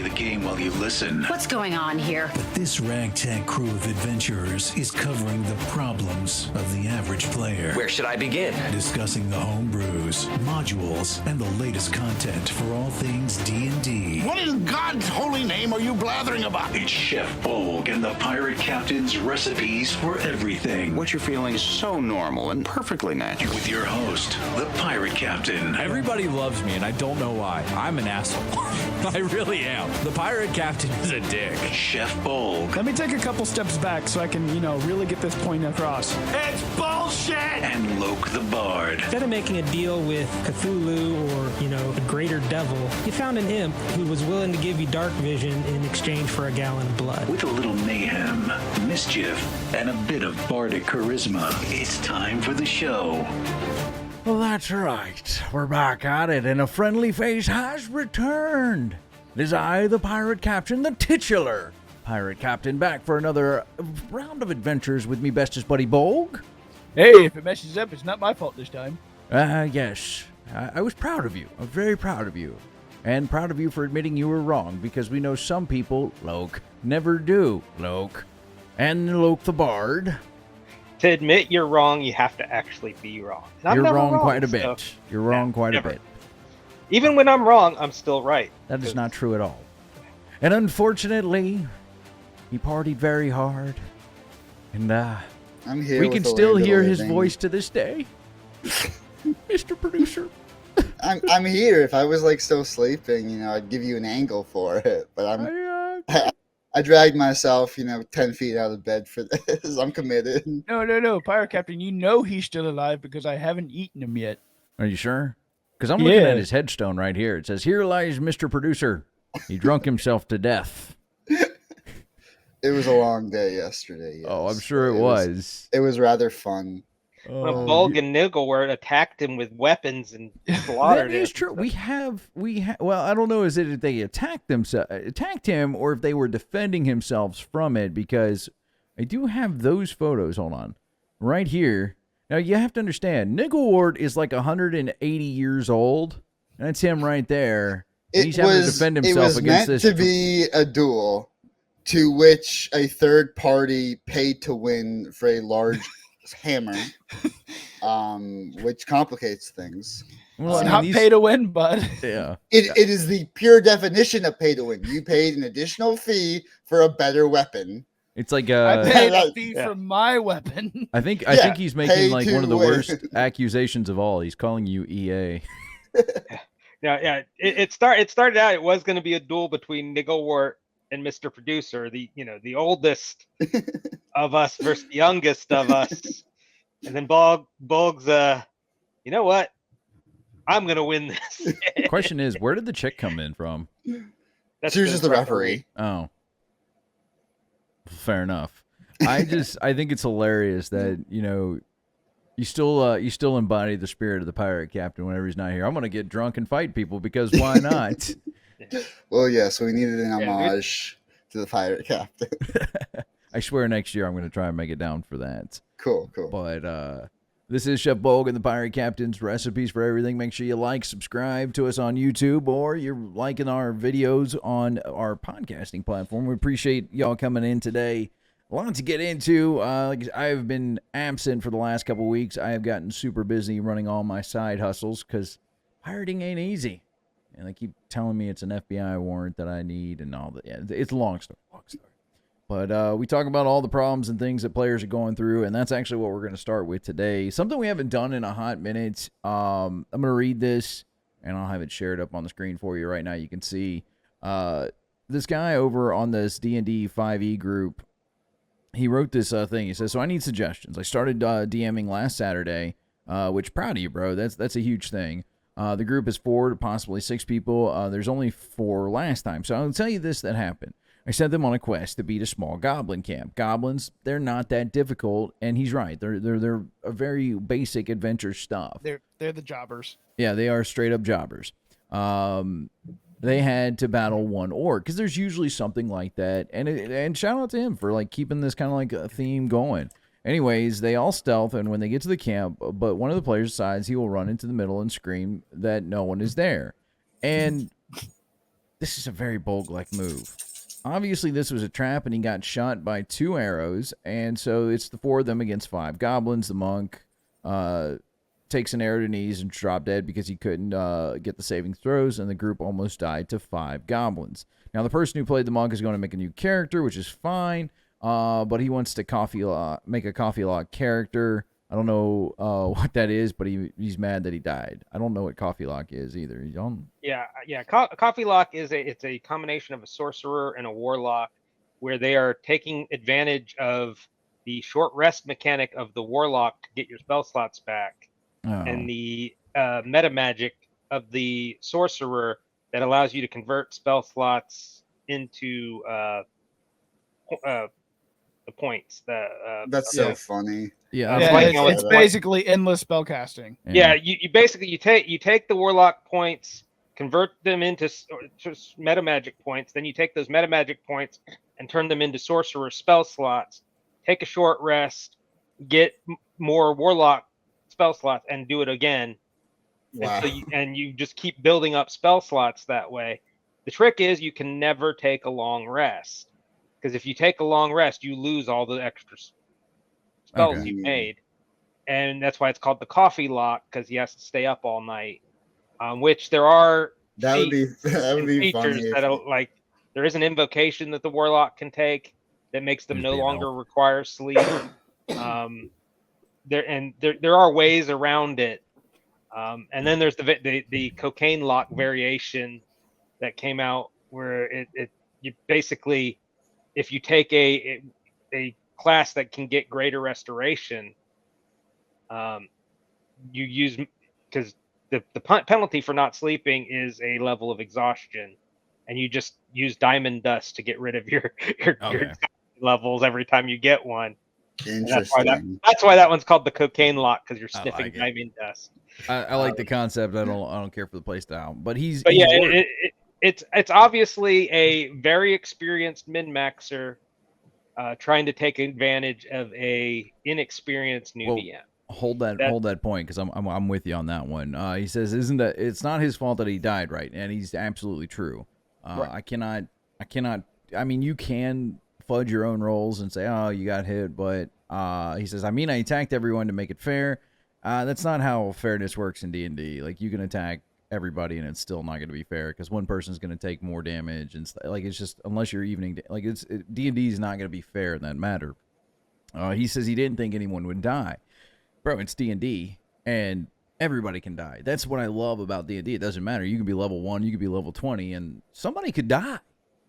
the game while you listen. What's going on here? This ragtag crew of adventurers is covering the problems of the average player. Where should I begin? Discussing the home brews, modules, and the latest content for all things D&D. What in God's holy name are you blathering about? It's Chef Bolgg and the Pirate Captain's recipes for everything. What you're feeling is so normal and perfectly natural. With your host, the Pirate Captain. Everybody loves me, and I don't know why. I'm an asshole. I really am. The Pirate Captain is a dick. Chef Bolgg. Let me take a couple steps back so I can, really get this point across. It's bullshit! And Loke the Bard. Instead of making a deal with Cthulhu or, the greater devil, you found an imp who was willing to give you dark vision in exchange for a gallon of blood. With a little mayhem, mischief, and a bit of bardic charisma, it's time for the show. Well, that's right. We're back at it, and a friendly face has returned. It is I, the Pirate Captain, the titular Pirate Captain, back for another round of adventures with me bestest buddy Bolgg. Hey, if it messes up, it's not my fault this time. Yes. I was proud of you. I'm very proud of you. And proud of you for admitting you were wrong, because we know some people, Loke, never do, Loke. And Loke the Bard. To admit you're wrong, you have to actually be wrong. You're wrong quite a bit. You're wrong quite a bit. Even when I'm wrong, I'm still right. That is not true at all. And unfortunately, he partied very hard. And I'm here. We can still hear his voice to this day. Mr. Producer. I'm here. If I was still sleeping, I'd give you an angle for it. But I dragged myself, 10 feet out of bed for this. I'm committed. No, Pirate Captain, he's still alive because I haven't eaten him yet. Are you sure? Because I'm looking at his headstone right here. It says, "Here lies Mr. Producer. He drunk himself to death." It was a long day yesterday. Yes. Oh, I'm sure it was. It was rather fun. When Bolgg and Nigglewort attacked him with weapons and slaughtered him. That is true. We have. Well, I don't know. Is it if they attacked him, or if they were defending themselves from it? Because I do have those photos. Hold on, right here. Now you have to understand, Nigglewort is 180 years old. That's him right there. He's having to defend himself against this. It was meant to be a duel, to which a third party paid to win for a large hammer, which complicates things. Well, it's not pay to win, bud. Yeah. It is the pure definition of pay to win. You paid an additional fee for a better weapon. It's like I paid a fee for my weapon. I think he's making one of the worst accusations of all. He's calling you EA. Yeah. It started out. It was going to be a duel between Nigglewort and Mr. Producer, the oldest of us versus the youngest of us. And then Bolgg's, you know what? I'm going to win this. Question is, where did the chick come in from? She was just the referee. Oh. Fair enough. I think it's hilarious that, you still embody the spirit of the Pirate Captain whenever he's not here. I'm going to get drunk and fight people because why not? Well, yes, we needed an homage to the Pirate Captain. I swear next year I'm going to try and make it down for that. Cool. But this is Chef Bolgg and the Pirate Captain's recipes for everything. Make sure you subscribe to us on YouTube, or you're liking our videos on our podcasting platform. We appreciate y'all coming in today. A lot to get into. I've been absent for the last couple weeks. I have gotten super busy running all my side hustles because pirating ain't easy. And they keep telling me it's an FBI warrant that I need and all that. Yeah, it's a long story. But we talk about all the problems and things that players are going through, and that's actually what we're going to start with today. Something we haven't done in a hot minute. I'm going to read this, and I'll have it shared up on the screen for you right now. You can see this guy over on this D&D 5e group. He wrote this thing. He says, "So I need suggestions. I started DMing last Saturday, which proud of you, bro. That's a huge thing. The group is 4 to possibly 6 people. There's only 4 last time. So I'll tell you this that happened. I sent them on a quest to beat a small goblin camp. Goblins, they're not that difficult, and he's right. They're a very basic adventure stuff. They're the jobbers. Yeah, they are straight up jobbers. They had to battle one orc because there's usually something like that. And shout out to him for keeping this kind of a theme going. Anyways, they all stealth, and when they get to the camp, but one of the players decides he will run into the middle and scream that no one is there. And this is a very Bolgg-like move. Obviously, this was a trap, and he got shot by 2 arrows, and so it's the 4 of them against 5 goblins. The monk takes an arrow to knees and dropped dead because he couldn't get the saving throws, and the group almost died to 5 goblins. Now, the person who played the monk is going to make a new character, which is fine, but he wants to make a coffee lock character. I don't know what that is, but he's mad that he died. I don't know what coffee lock is either. You don't? Yeah. Coffee lock it's a combination of a sorcerer and a warlock, where they are taking advantage of the short rest mechanic of the warlock to get your spell slots back, and the meta magic of the sorcerer that allows you to convert spell slots into the points. That's so funny. Yeah, it's basically endless spellcasting. Yeah, you basically take the warlock points, convert them into meta magic points. Then you take those meta magic points and turn them into sorcerer spell slots. Take a short rest, get more warlock spell slots, and do it again. Wow. And you just keep building up spell slots that way. The trick is you can never take a long rest, because if you take a long rest, you lose all the extra spells you made, and that's why it's called the coffee lock, because he has to stay up all night. Which there are features that like there is an invocation that the warlock can take that makes them no longer require sleep. There are ways around it, and then there's the cocaine lock variation that came out where you basically, if you take a class that can get greater restoration, you use, because the penalty for not sleeping is a level of exhaustion, and you just use diamond dust to get rid of your levels every time you get one. Interesting. That's why that one's called the cocaine lock, because you're sniffing diamond dust. I like the concept. I don't care for the play style, but it's obviously a very experienced min-maxer trying to take advantage of a inexperienced new DM. Hold that point, because I'm with you on that one. He says, "Isn't that it's not his fault that he died, right?" And he's absolutely true. Right. I cannot. I mean, you can fudge your own rolls and say, "Oh, you got hit," but he says, "I mean, I attacked everyone to make it fair. That's not how fairness works in D&D. Like, you can attack everybody and it's still not going to be fair, because one person's going to take more damage, and like, it's just, unless you're evening, like, D&D is not going to be fair in that matter." He says he didn't think anyone would die. Bro, it's D&D, and everybody can die. That's what I love about D&D. It doesn't matter. You can be level 1, you can be level 20, and somebody could die.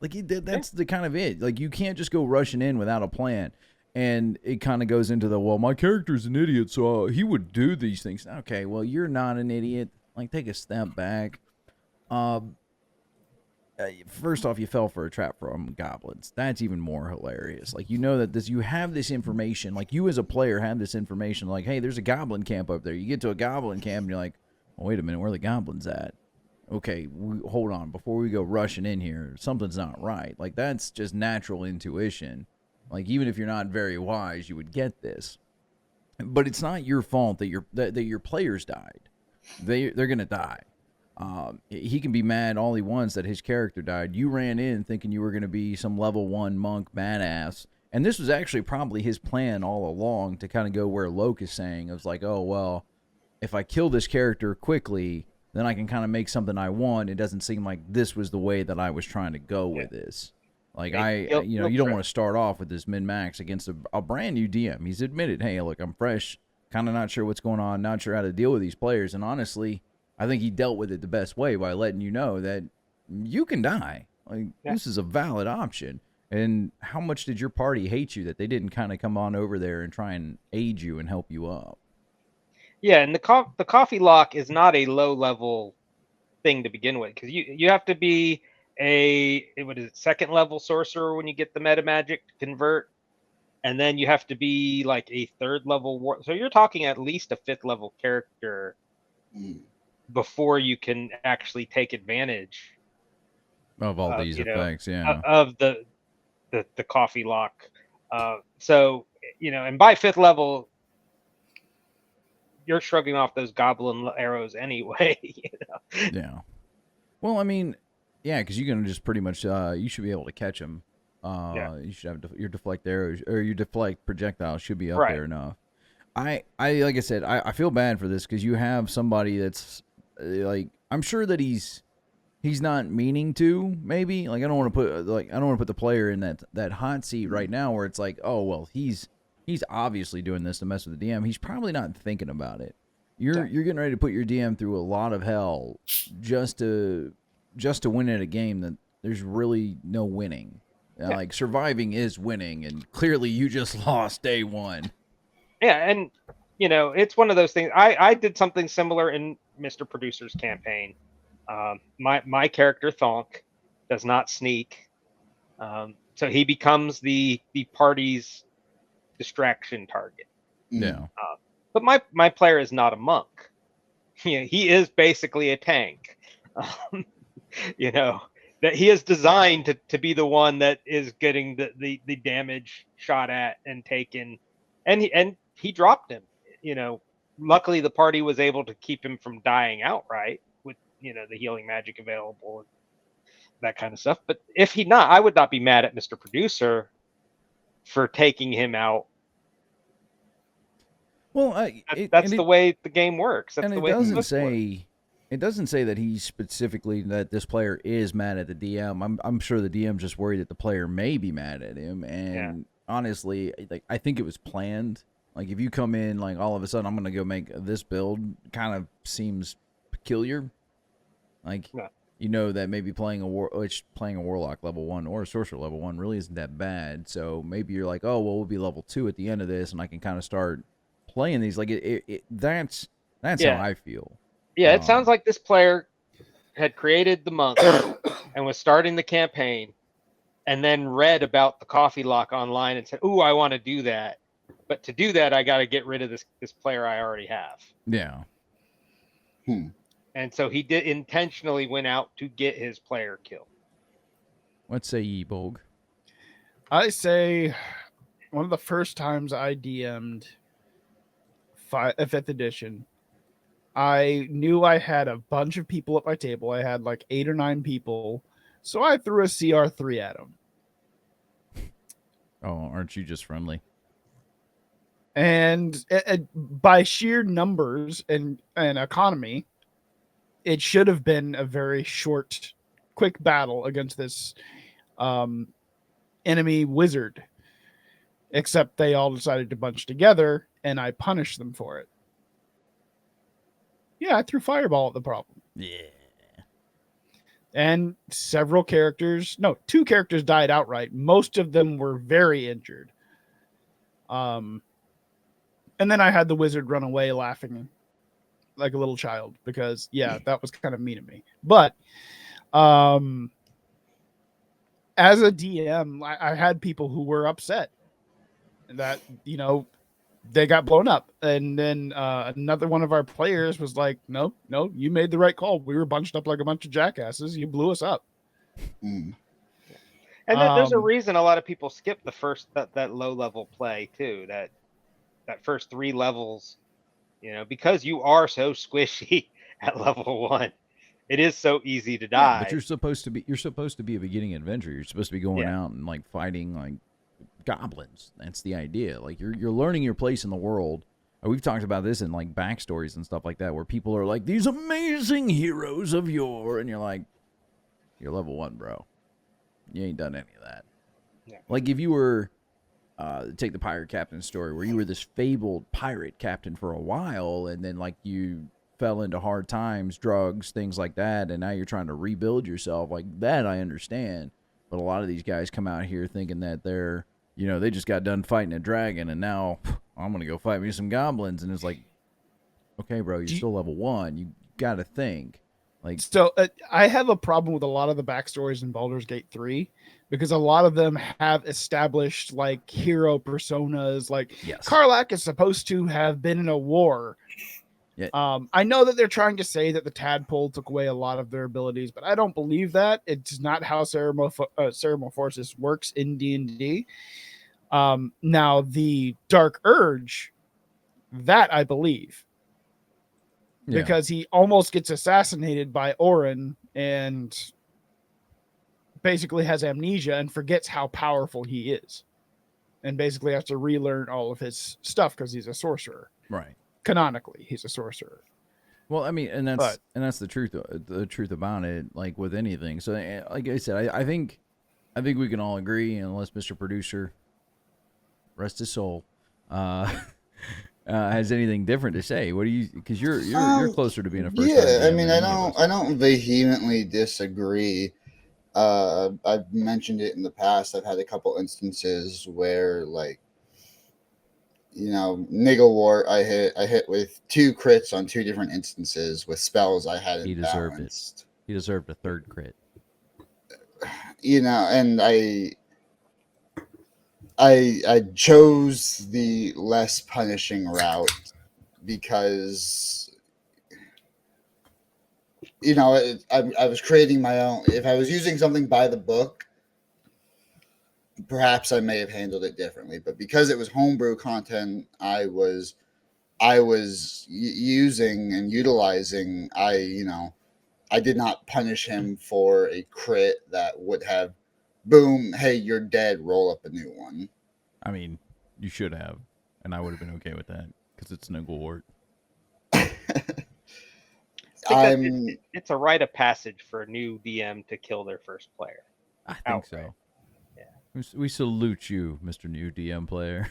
Like, that's the kind of it. Like, you can't just go rushing in without a plan. And it kind of goes into well, my character's an idiot, so he would do these things. Okay, well, you're not an idiot. Like, take a step back. First off, you fell for a trap from goblins. That's even more hilarious. Like, you know that you have this information. Like, you as a player have this information. Like, hey, there's a goblin camp up there. You get to a goblin camp, and you're like, oh, wait a minute, where are the goblins at? Okay, hold on. Before we go rushing in here, something's not right. Like, that's just natural intuition. Like, even if you're not very wise, you would get this. But it's not your fault that your players died. They're going to die. He can be mad all he wants that his character died. You ran in thinking you were going to be some level 1 monk badass. And this was actually probably his plan all along, to kind of go where Loke is saying. It was like, oh, well, if I kill this character quickly, then I can kind of make something I want. It doesn't seem like this was the way that I was trying to go with this. Like, you don't want to start off with this min-max against a brand new DM. He's admitted, hey, look, I'm fresh, kind of not sure what's going on, not sure how to deal with these players. And honestly, I think he dealt with it the best way by letting you know that you can die. Like, this is a valid option. And how much did your party hate you that they didn't kind of come on over there and try and aid you and help you up? Yeah, and the coffee lock is not a low-level thing to begin with, because you have to be second level sorcerer when you get the meta magic to convert, and then you have to be like a third level so you're talking at least a 5th level character before you can actually take advantage of all these effects, of the coffee lock. So, and by 5th level, you're shrugging off those goblin arrows anyway. Yeah. Well, I mean, Yeah, because you can just pretty much you should be able to catch them. You should have your deflect arrows or your deflect projectile should be up there enough. I like I said, I feel bad for this because you have somebody that's like I'm sure that he's not meaning to, maybe. Like I don't want to put the player in that hot seat right now where it's like, oh well, he's obviously doing this to mess with the DM. He's probably not thinking about it. You're getting ready to put your DM through a lot of hell just to win at a game that there's really no winning. Like surviving is winning, and clearly you just lost day one. Yeah, and it's one of those things. I did something similar in Mr. Producer's campaign. My character Thonk does not sneak, so he becomes the party's distraction target. Yeah. But my player is not a monk. He is basically a tank. That he is designed to be the one that is getting the damage shot at and taken, and he dropped him. Luckily the party was able to keep him from dying outright with the healing magic available and that kind of stuff. But if he not, I would not be mad at Mr. Producer for taking him out. Well, that's the way the game works. That's and the it way doesn't say. It doesn't say that he's specifically that this player is mad at the DM. I'm sure the DM's just worried that the player may be mad at him. And honestly, like I think it was planned. Like if you come in like all of a sudden I'm gonna go make this build, kind of seems peculiar. Like that maybe playing a warlock level 1 or a sorcerer level 1 really isn't that bad. So maybe you're like, oh well, we'll be level 2 at the end of this, and I can kind of start playing these. Like that's how I feel. Yeah, it sounds like this player had created the monk and was starting the campaign, and then read about the coffee lock online and said, "Ooh, I want to do that." But to do that, I got to get rid of this player I already have. Yeah. And so he did intentionally went out to get his player killed. What say ye, Bolgg? I say one of the first times I DM'd 5th edition, I knew I had a bunch of people at my table. I had like 8 or 9 people. So I threw a CR3 at them. Oh, aren't you just friendly? And by sheer numbers and economy, it should have been a very short, quick battle against this enemy wizard. Except they all decided to bunch together, and I punished them for it. Yeah, I threw fireball at the problem. Yeah. And several characters, 2 characters died outright. Most of them were very injured. And then I had the wizard run away laughing like a little child because, that was kind of mean of me. But as a DM, I had people who were upset that, they got blown up. And then another one of our players was like, no, you made the right call. We were bunched up like a bunch of jackasses. You blew us up. And there's a reason a lot of people skip the first that low level play too. That first 3 levels, because you are so squishy at level 1. It is so easy to die. But you're supposed to be a beginning adventure. You're supposed to be going out and like fighting like goblins. That's the idea. Like you're learning your place in the world. We've talked about this in like backstories and stuff like that, where people are like these amazing heroes of yore, and you're like, you're level 1, bro. You ain't done any of that. Yeah. Like if you were take the pirate captain story, where you were this fabled pirate captain for a while, and then like you fell into hard times, drugs, things like that, and now you're trying to rebuild yourself. Like that, I understand. But a lot of these guys come out here thinking that they're, they just got done fighting a dragon, and now I'm gonna go fight me some goblins, and it's like, okay, bro, you're still level 1. You got to think. Like, so I have a problem with a lot of the backstories in Baldur's Gate 3 because a lot of them have established like hero personas. Like Karlach is supposed to have been in a war. Yeah. I know that they're trying to say that the tadpole took away a lot of their abilities, but I don't believe that. It's not how Ceramorphosis works in D&D. Now, the Dark Urge, that I believe. Because he almost gets assassinated by Orin, and basically has amnesia and forgets how powerful he is, and basically has to relearn all of his stuff because he's a sorcerer. Right. Canonically, he's a sorcerer. Well, I mean, and that's the truth. The truth about it, like with anything. So, like I said, I think we can all agree, unless Mr. Producer, rest his soul, has anything different to say. What do you? Because you're closer to being a first. Yeah, I mean, I don't vehemently disagree. I've mentioned it in the past. I've had a couple instances where, like, you know, Nigglewart, I hit with 2 crits on 2 different instances with spells I hadn't deserved balanced. it. He deserved a 3rd crit. You know, and I chose the less punishing route because, you know, I was creating my own. If I was using something by the book, perhaps I may have handled it differently. But because it was homebrew content, I was using and utilizing. I did not punish him for a crit that would have, boom, hey, you're dead, roll up a new one. I mean, you should have, and I would have been okay with that because it's Nigglewart. It's a rite of passage for a new DM to kill their first player. I think so. Yeah. We salute you, Mr. New DM player.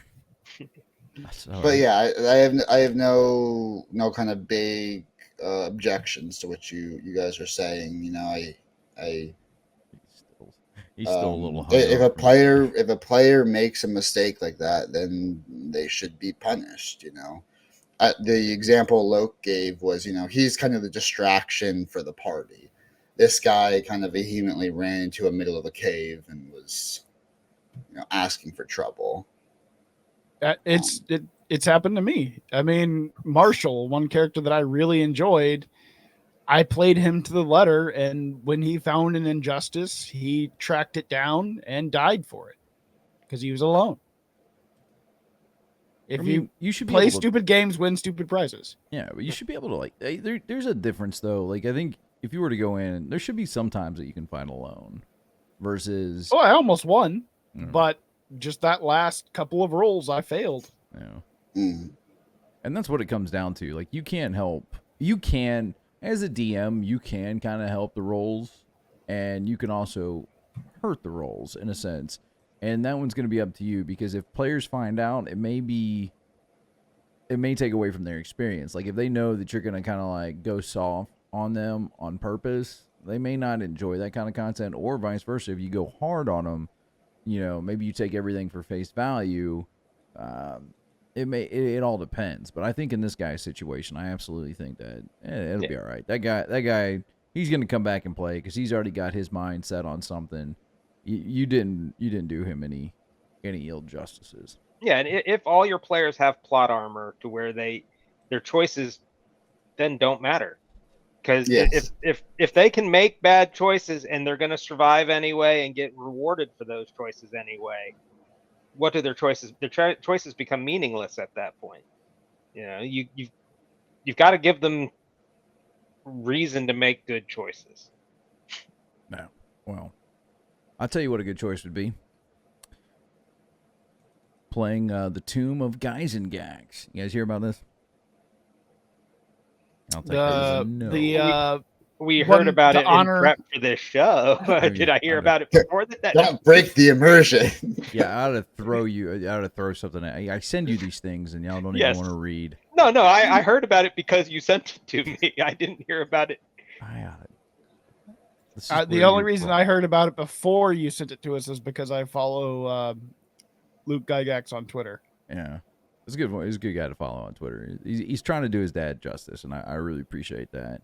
But yeah, I have no kind of big objections to what you guys are saying. You know, he's still a little. If a player makes a mistake like that, then they should be punished. You know, the example Loke gave was, you know, he's kind of the distraction for the party. This guy kind of vehemently ran into a middle of a cave and was, you know, asking for trouble. It's happened to me. I mean, Marshall, one character that I really enjoyed, I played him to the letter, and when he found an injustice, he tracked it down and died for it because he was alone. You should play stupid games, win stupid prizes. Yeah, but you should be able to, like, there's a difference though. Like, I think if you were to go in, there should be some times that you can fight alone versus. Oh, I almost won, but just that last couple of rolls, I failed. Yeah. And that's what it comes down to. Like, you can't help. You can, as a DM, you can kind of help the rolls, and you can also hurt the rolls in a sense. And that one's going to be up to you, because if players find out, it may take away from their experience. Like, if they know that you're going to kind of like go soft on them on purpose, they may not enjoy that kind of content, or vice versa. If you go hard on them, you know, maybe you take everything for face value. It all depends. But I think in this guy's situation, I absolutely think that it'll be all right. That guy, he's going to come back and play because he's already got his mind set on something. You didn't do him any ill justices. Yeah, and if all your players have plot armor to where their choices then don't matter, because if they can make bad choices and they're going to survive anyway and get rewarded for those choices anyway, what do their choices? Their choices become meaningless at that point. You know, you've got to give them reason to make good choices. No, well, I'll tell you what a good choice would be. Playing the Tomb of Gygax. You guys hear about this? I'll take that as a no. We heard about it in prep for this show. Did I hear about it before that? Don't break the immersion. Yeah, I ought to throw something at you. I send you these things and y'all don't even want to read. No, I heard about it because you sent it to me. I didn't hear about it. The only reason I heard about it before you sent it to us is because I follow Luke Gygax on Twitter. Yeah, it's a good one. He's a good guy to follow on Twitter. He's trying to do his dad justice, and I really appreciate that.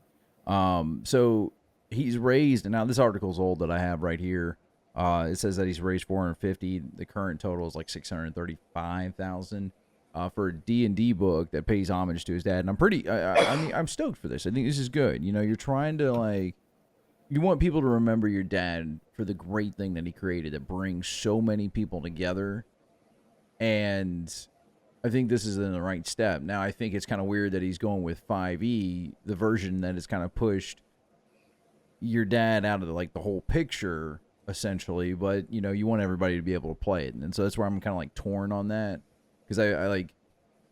So he's raised, and now this article's old that I have right here. It says that he's raised 450. The current total is like 635,000 for a D&D book that pays homage to his dad. And I'm stoked for this. I think this is good. You know, you're trying to you want people to remember your dad for the great thing that he created that brings so many people together. And I think this is in the right step. Now, I think it's kind of weird that he's going with 5e, the version that has kind of pushed your dad out of the whole picture, essentially, but you know, you want everybody to be able to play it, and so that's where I'm kind of like torn on that, because I like,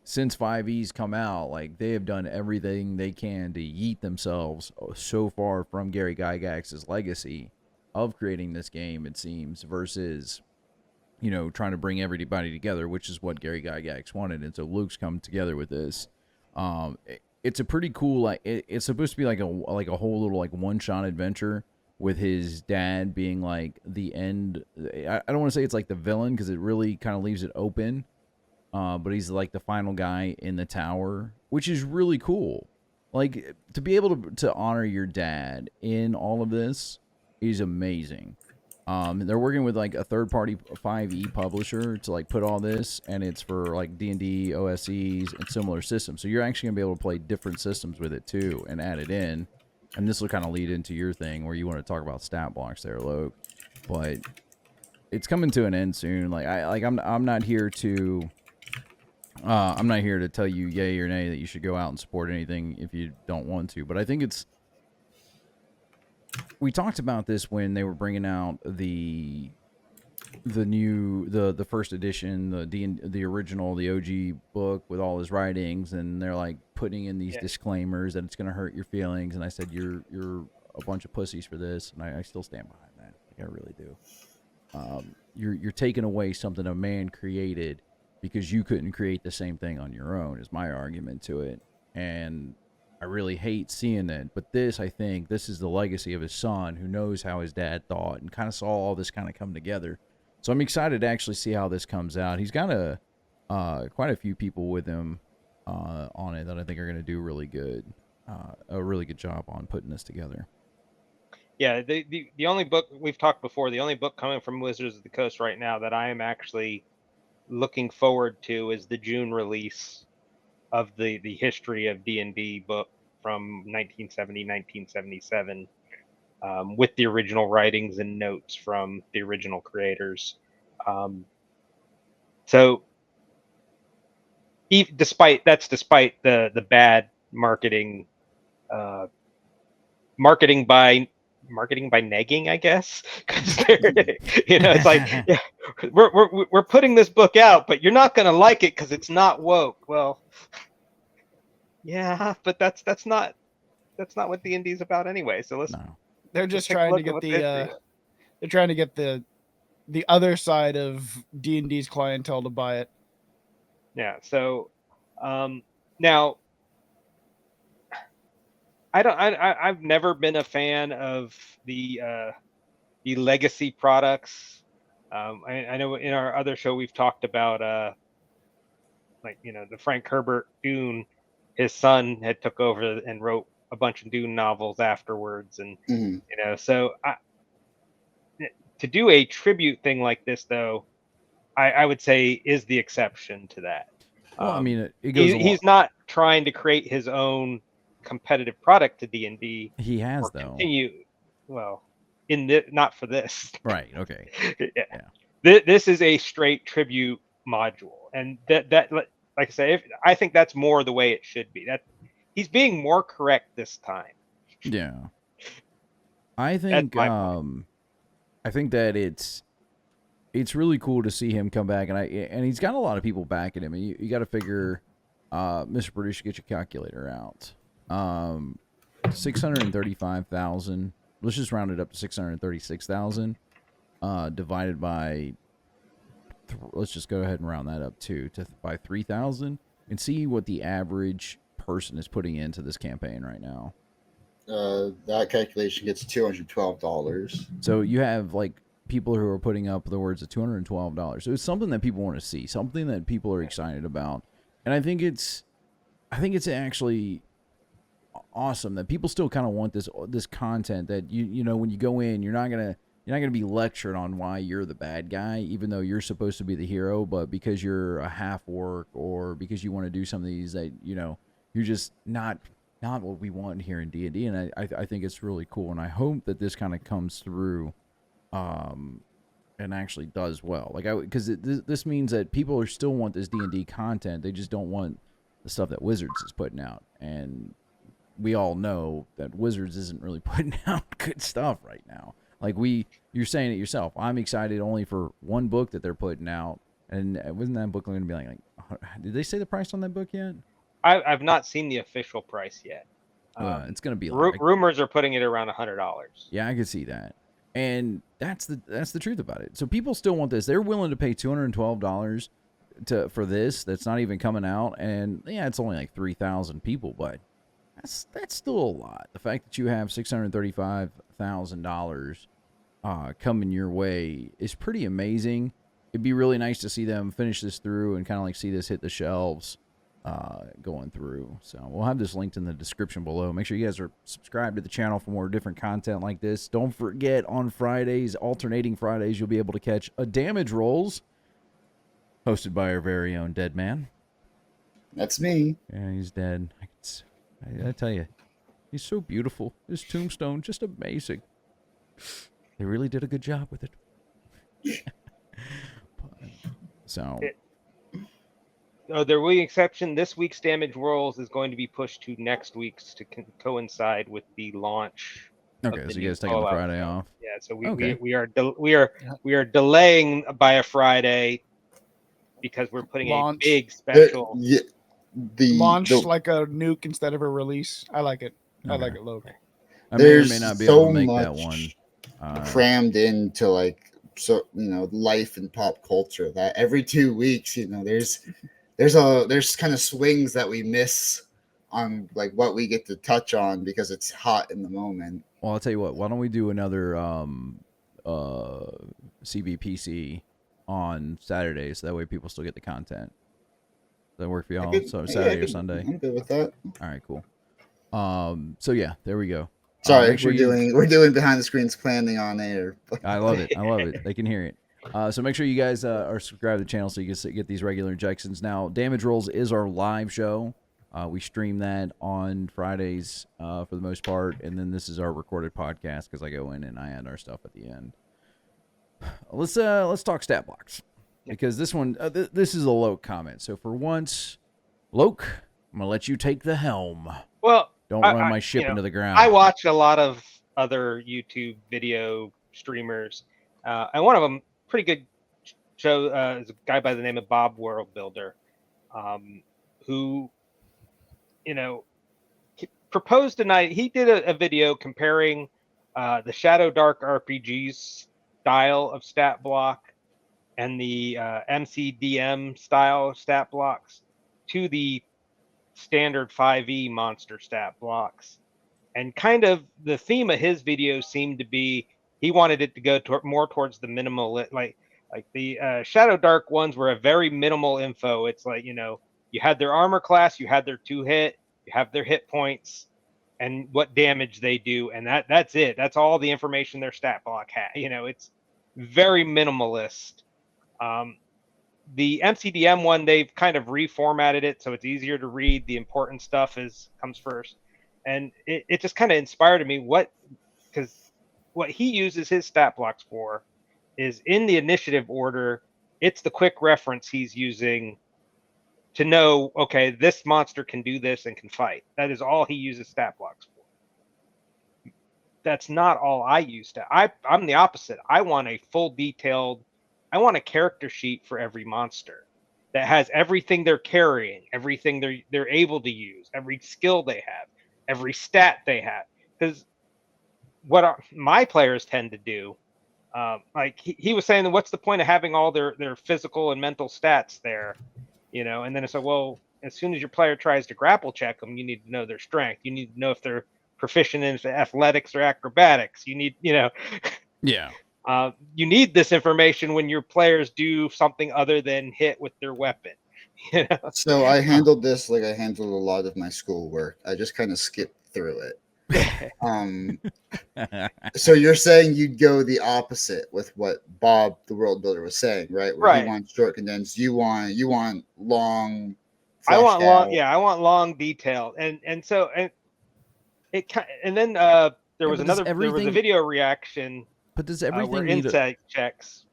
since 5E's come out, like they have done everything they can to yeet themselves so far from Gary Gygax's legacy of creating this game, it seems, versus, you know, trying to bring everybody together, which is what Gary Gygax wanted. And so Luke's come together with this. It's a pretty cool, like it's supposed to be like a whole little like one-shot adventure with his dad being like the end. I don't want to say it's like the villain, because it really kind of leaves it open. But he's like the final guy in the tower, which is really cool. Like, to be able to honor your dad in all of this is amazing. They're working with like a third-party 5E publisher to like put all this, and it's for like D&D, OSEs, and similar systems. So you're actually gonna be able to play different systems with it too, and add it in. And this will kind of lead into your thing where you want to talk about stat blocks there, Loke. But it's coming to an end soon. Like I'm not here to. I'm not here to tell you yay or nay that you should go out and support anything if you don't want to, but I think it's. We talked about this when they were bringing out the first edition, the original, the OG book with all his writings, and they're like putting in these disclaimers that it's going to hurt your feelings, and I said you're a bunch of pussies for this, and I still stand behind that. Like, I really do. You're taking away something a man created, because you couldn't create the same thing on your own, is my argument to it. And I really hate seeing that. But I think this is the legacy of his son, who knows how his dad thought and kind of saw all this kind of come together. So I'm excited to actually see how this comes out. He's got quite a few people with him on it that I think are going to do really good, a really good job on putting this together. Yeah, the only book we've talked before, the only book coming from Wizards of the Coast right now that I am actually looking forward to is the June release of the history of D&D book from 1970, 1977, with the original writings and notes from the original creators. So despite the bad marketing by negging, I guess, because it's like, yeah, we're putting this book out, but you're not gonna like it because it's not woke. Well, yeah, but that's not what D&D is about anyway. So they're just trying to get they're trying to get the other side of D&D's clientele to buy it. Yeah. So now. I've never been a fan of the legacy products. I know in our other show we've talked about the Frank Herbert Dune. His son had took over and wrote a bunch of Dune novels afterwards, and so to do a tribute thing like this, though, I would say is the exception to that. Well, I mean, he's not trying to create his own competitive product to D&D. He has, though. Continue, well, not for this. Right. Okay. Yeah. This is a straight tribute module, and that like I say, I think that's more the way it should be. That he's being more correct this time. Yeah. I think that it's really cool to see him come back, and he's got a lot of people backing him. And you got to figure, Mr. Producer, get your calculator out. 635,000. Let's just round it up to 636,000. Divided by. Let's just go ahead and round that up by 3,000, and see what the average person is putting into this campaign right now. That calculation gets $212. So you have like people who are putting up the words of $212. So it's something that people want to see, something that people are excited about, and I think it's actually awesome that people still kind of want this content. That you know when you go in, you're not gonna be lectured on why you're the bad guy, even though you're supposed to be the hero, but because you're a half orc or because you want to do some of these that you're just not what we want here in D&D. And I think it's really cool, and I hope that this kind of comes through and actually does well. Like because this means that people still want this D&D content. They just don't want the stuff that Wizards is putting out, and we all know that Wizards isn't really putting out good stuff right now. Like you're saying it yourself. I'm excited only for one book that they're putting out, and wasn't that book going to be like? Did they say the price on that book yet? I've not seen the official price yet. It's going to be like rumors are putting it around $100. Yeah, I could see that, and that's the truth about it. So people still want this. They're willing to pay $212 for this. That's not even coming out, and yeah, it's only like 3,000 people, but that's still a lot. The fact that you have $635,000 coming your way is pretty amazing. It'd be really nice to see them finish this through and kind of like see this hit the shelves going through. So we'll have this linked in the description below. Make sure you guys are subscribed to the channel for more different content like this. Don't forget, on Fridays, alternating Fridays, you'll be able to catch a Damage Rolls hosted by our very own Dead Man. That's me. Yeah, he's dead. I tell you, he's so beautiful. His tombstone, just amazing. They really did a good job with it. So, there will be an exception. This week's Damage Rolls is going to be pushed to next week's to coincide with the launch. Okay, so you guys taking the Friday off? Yeah, so we are delaying by a Friday because we're putting Launch. a big special. Launch like a nuke instead of a release. I like it. I like it, Logan. I may or may not be able to make that one crammed into life and pop culture that every 2 weeks, there's kind of swings that we miss on like what we get to touch on because it's hot in the moment. Well, I'll tell you what. Why don't we do another CBPC on Saturday, so that way people still get the content. Does that work for y'all? So Saturday or Sunday? I'm good with that. All right, cool. So yeah, there we go. Sorry, we're doing behind the screens planning on air. I love it. I love it. They can hear it. So make sure you guys are subscribed to the channel so you can get these regular injections. Now, Damage Rolls is our live show. We stream that on Fridays for the most part, and then this is our recorded podcast because I go in and I add our stuff at the end. Let's talk stat blocks because this one this is a Loke comment. So for once, Loke, I'm gonna let you take the helm. Well, don't run my ship into the ground. I watch a lot of other YouTube video streamers, and one of them, pretty good show, is a guy by the name of Bob World Builder, who, proposed tonight. He did a video comparing the Shadow Dark RPG's style of stat block and the MCDM style stat blocks to the standard 5e monster stat blocks. And kind of the theme of his video seemed to be he wanted it to go more towards the minimal, like the Shadow Dark ones were a very minimal info. It's like, you had their armor class, you had their 2-hit, you have their hit points, and what damage they do, and that's it. That's all the information their stat block had. It's very minimalist. The MCDM one, they've kind of reformatted it so it's easier to read. The important stuff comes first, and it just kind of inspired me because what he uses his stat blocks for is in the initiative order. It's the quick reference he's using to know, okay, this monster can do this and can fight. That is all he uses stat blocks for. That's not all I use. I'm the opposite. I want a full detailed, I want a character sheet for every monster that has everything they're carrying, everything they're able to use, every skill they have, every stat they have. Because what my players tend to do, like he was saying, what's the point of having all their physical and mental stats there? And then it's like, well, as soon as your player tries to grapple check them, you need to know their strength. You need to know if they're proficient in athletics or acrobatics. You need, yeah. You need this information when your players do something other than hit with their weapon. So I handled this like I handled a lot of my schoolwork. I just kind of skipped through it. So you're saying you'd go the opposite with what Bob the World Builder was saying, right? Where right. He wants short condensed. You want long. I want out. long. Yeah, I want long detail. And then there was a video reaction. But does everything where need insight checks?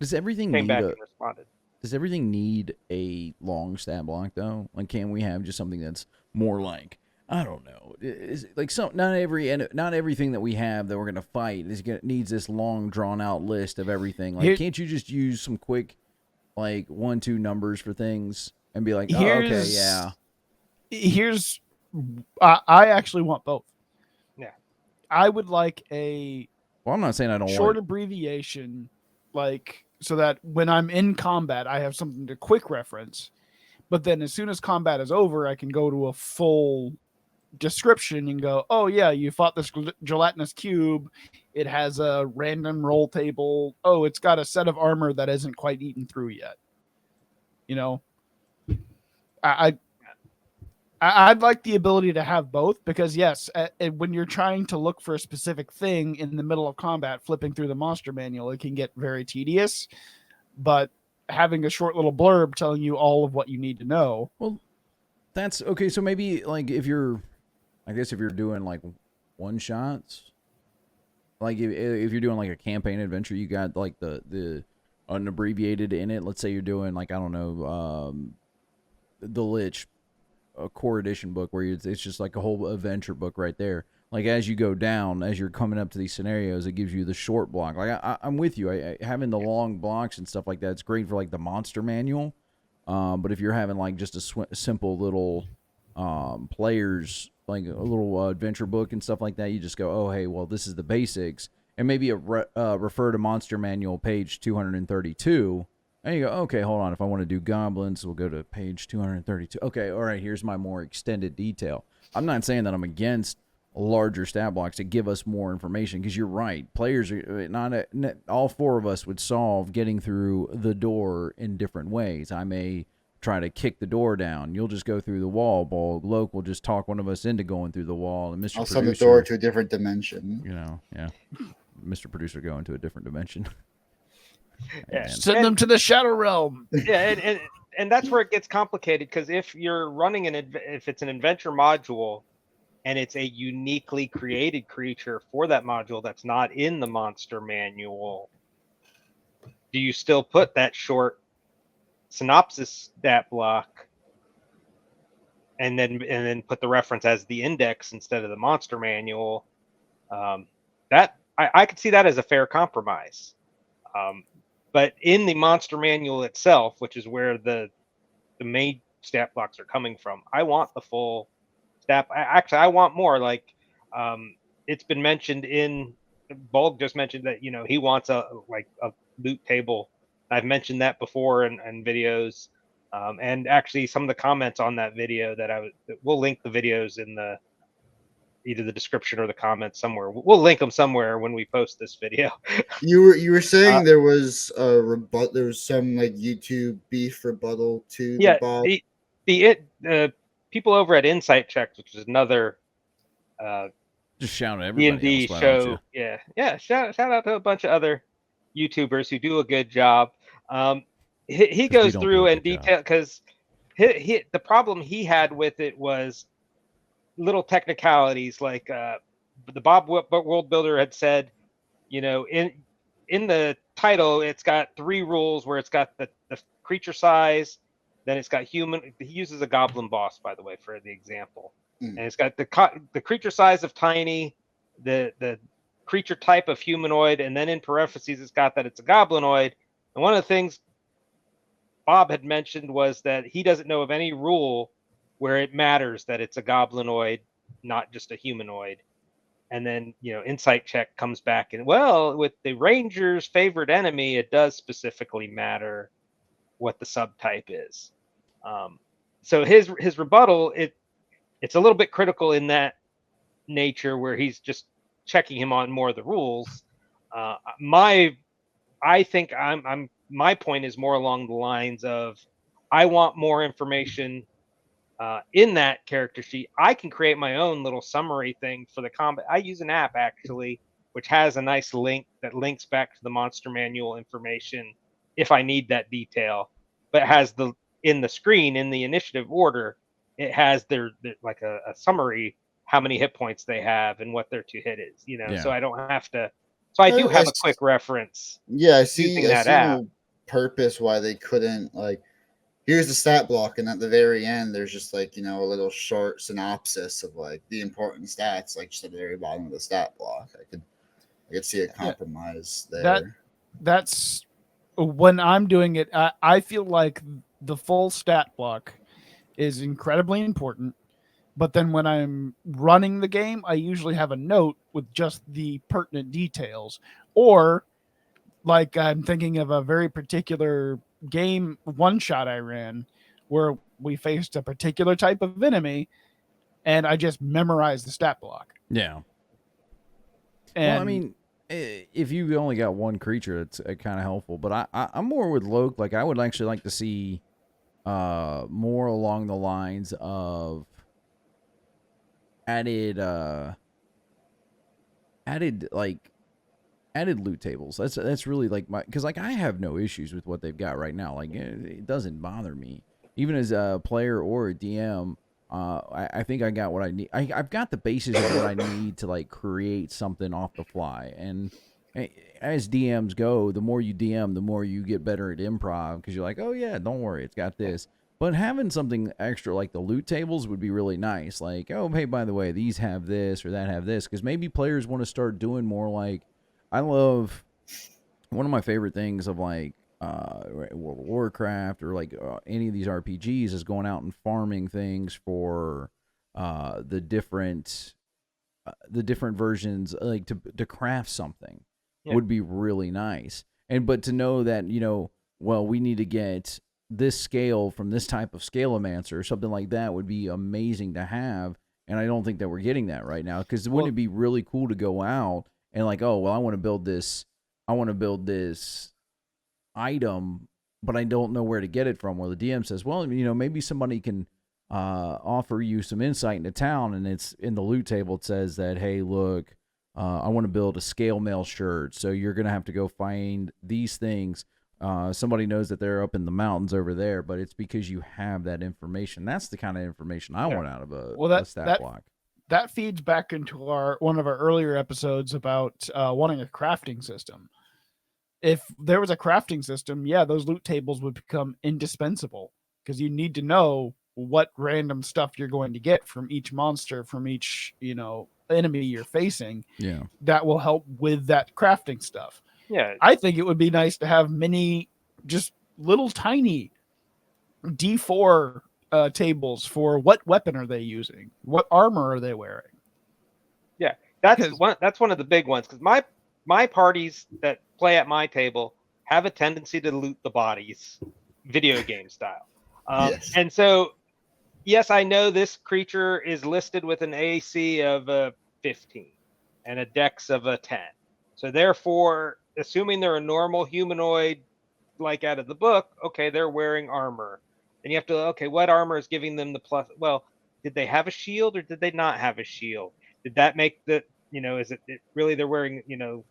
Does everything came need back and responded? Does everything need a long stat block though? Like, can we have just something that's more like I don't know. It's like not everything that we have that we're gonna fight needs this long drawn out list of everything. Like, can't you just use some quick, like 1-2 numbers for things and be like, oh, okay, yeah. Here's, I actually want both. Yeah. I would like a. Well, I'm not saying I don't short want abbreviation, like so that when I'm in combat, I have something to quick reference. But then as soon as combat is over, I can go to a full description and go, oh yeah, you fought this gelatinous cube. It has a random roll table. Oh, it's got a set of armor that isn't quite eaten through yet. You know, I'd like the ability to have both because yes, when you're trying to look for a specific thing in the middle of combat, flipping through the monster manual, it can get very tedious. But having a short little blurb telling you all of what you need to know. Well, that's okay. So maybe like if you're doing like one shots, like if you're doing like a campaign adventure, you got like the unabbreviated in it. Let's say you're doing like, I don't know, the Lich, a core edition book where it's just like a whole adventure book right there. Like as you go down, as you're coming up to these scenarios, it gives you the short block. Like I'm with you. Having the long blocks and stuff like that, it's great for like the monster manual. But if you're having like just a simple little players, like a little adventure book and stuff like that, you just go, oh hey, well this is the basics, and maybe refer to monster manual page 232. And you go, okay, hold on. If I want to do goblins, we'll go to page 232. Okay, all right, here's my more extended detail. I'm not saying that I'm against larger stat blocks to give us more information, because you're right. Players are not all four of us would solve getting through the door in different ways. I may try to kick the door down. You'll just go through the wall. Bolgg, Loke will just talk one of us into going through the wall, and I'll send the door to a different dimension. You know, yeah. Mr. Producer going to a different dimension. Yeah. Send them to the Shadow Realm. Yeah, and that's where it gets complicated, because if you're running if it's an adventure module and it's a uniquely created creature for that module that's not in the monster manual, do you still put that short synopsis stat block and then put the reference as the index instead of the monster manual? That I could see that as a fair compromise. But in the monster manual itself, which is where the main stat blocks are coming from, I want the full stat. Actually, I want more. Like, it's been mentioned in Bolgg just mentioned that, you know, he wants a loot table. I've mentioned that before in videos, and actually some of the comments on that video we'll link the videos in either the description or the comments somewhere. We'll link them somewhere when we post this video. You were saying there was there was some like YouTube beef rebuttal to Yeah, the people over at Insight Checks, which is another just shout at everybody D&D show. Yeah. Shout out to a bunch of other YouTubers who do a good job. He goes through and detail, because the problem he had with it was little technicalities, like the Bob World Builder had said, you know, in the title it's got 3 rules, where it's got the creature size, then it's got human. He uses a goblin boss, by the way, for the example, and it's got the creature size of tiny, the creature type of humanoid, and then in parentheses it's got that it's a goblinoid. And one of the things Bob had mentioned was that he doesn't know of any rule where it matters that it's a goblinoid, not just a humanoid. And then, you know, Insight Check comes back and, well, with the Ranger's favorite enemy, it does specifically matter what the subtype is. So his rebuttal, it's a little bit critical in that nature, where he's just checking him on more of the rules. My point is more along the lines of, I want more information in that character sheet. I can create my own little summary thing for the combat. I use an app, actually, which has a nice link that links back to the monster manual information if I need that detail. But it has in the screen, in the initiative order, it has their like a summary, how many hit points they have and what their 2-hit is, you know. Yeah. So I don't have to. So I do have a quick reference. Yeah, I see. I see no purpose why they couldn't, like, here's the stat block, and at the very end, there's just like, you know, a little short synopsis of like the important stats, like just at the very bottom of the stat block. I could see a compromise there. That's when I'm doing it. I feel like the full stat block is incredibly important. But then when I'm running the game, I usually have a note with just the pertinent details. Or, like, I'm thinking of a very particular game one shot I ran where we faced a particular type of enemy, and I just memorized the stat block. Yeah. And Well, I mean, if you only got one creature, it's kind of helpful. But I'm more with Loke. Like, I would actually like to see more along the lines of added loot tables. That's really like because like I have no issues with what they've got right now. Like it doesn't bother me, even as a player or a DM. I think I got what I need. I've got the basis of what I need to like create something off the fly. And as DMs go, the more you DM, the more you get better at improv because you're like, oh yeah, don't worry, it's got this. But having something extra like the loot tables would be really nice. Like, oh, hey, by the way, these have this or that have this. Because maybe players want to start doing more like, I love, one of my favorite things of like World of Warcraft or like any of these RPGs is going out and farming things for the different versions, like to craft something would be really nice. But to know that, you know, well, we need to get this scale from this type of scaleomancer or something like that would be amazing to have. And I don't think that we're getting that right now because wouldn't it be really cool to go out and like, oh, well, I want to build this item, but I don't know where to get it from. Well, the DM says, well, you know, maybe somebody can offer you some insight into town. And it's in the loot table. It says that, hey, look, I want to build a scale mail shirt. So you're going to have to go find these things. Somebody knows that they're up in the mountains over there, but it's because you have that information. That's the kind of information I want out of a stat block. That feeds back into one of our earlier episodes about wanting a crafting system. If there was a crafting system, yeah, those loot tables would become indispensable because you need to know what random stuff you're going to get from each monster, from each, you know, enemy you're facing. Yeah, that will help with that crafting stuff. Yeah, I think it would be nice to have many, just little tiny D4 tables for what weapon are they using, what armor are they wearing. Yeah, that's one of the big ones because my parties that play at my table have a tendency to loot the bodies, video game style. Yes. And so, yes, I know this creature is listed with an AC of a 15 and a dex of a 10. So therefore, assuming they're a normal humanoid, like out of the book, okay, they're wearing armor. Then you have to, okay, what armor is giving them the plus? Well, did they have a shield or did they not have a shield? Did that make the, you know, is it really they're wearing, you know,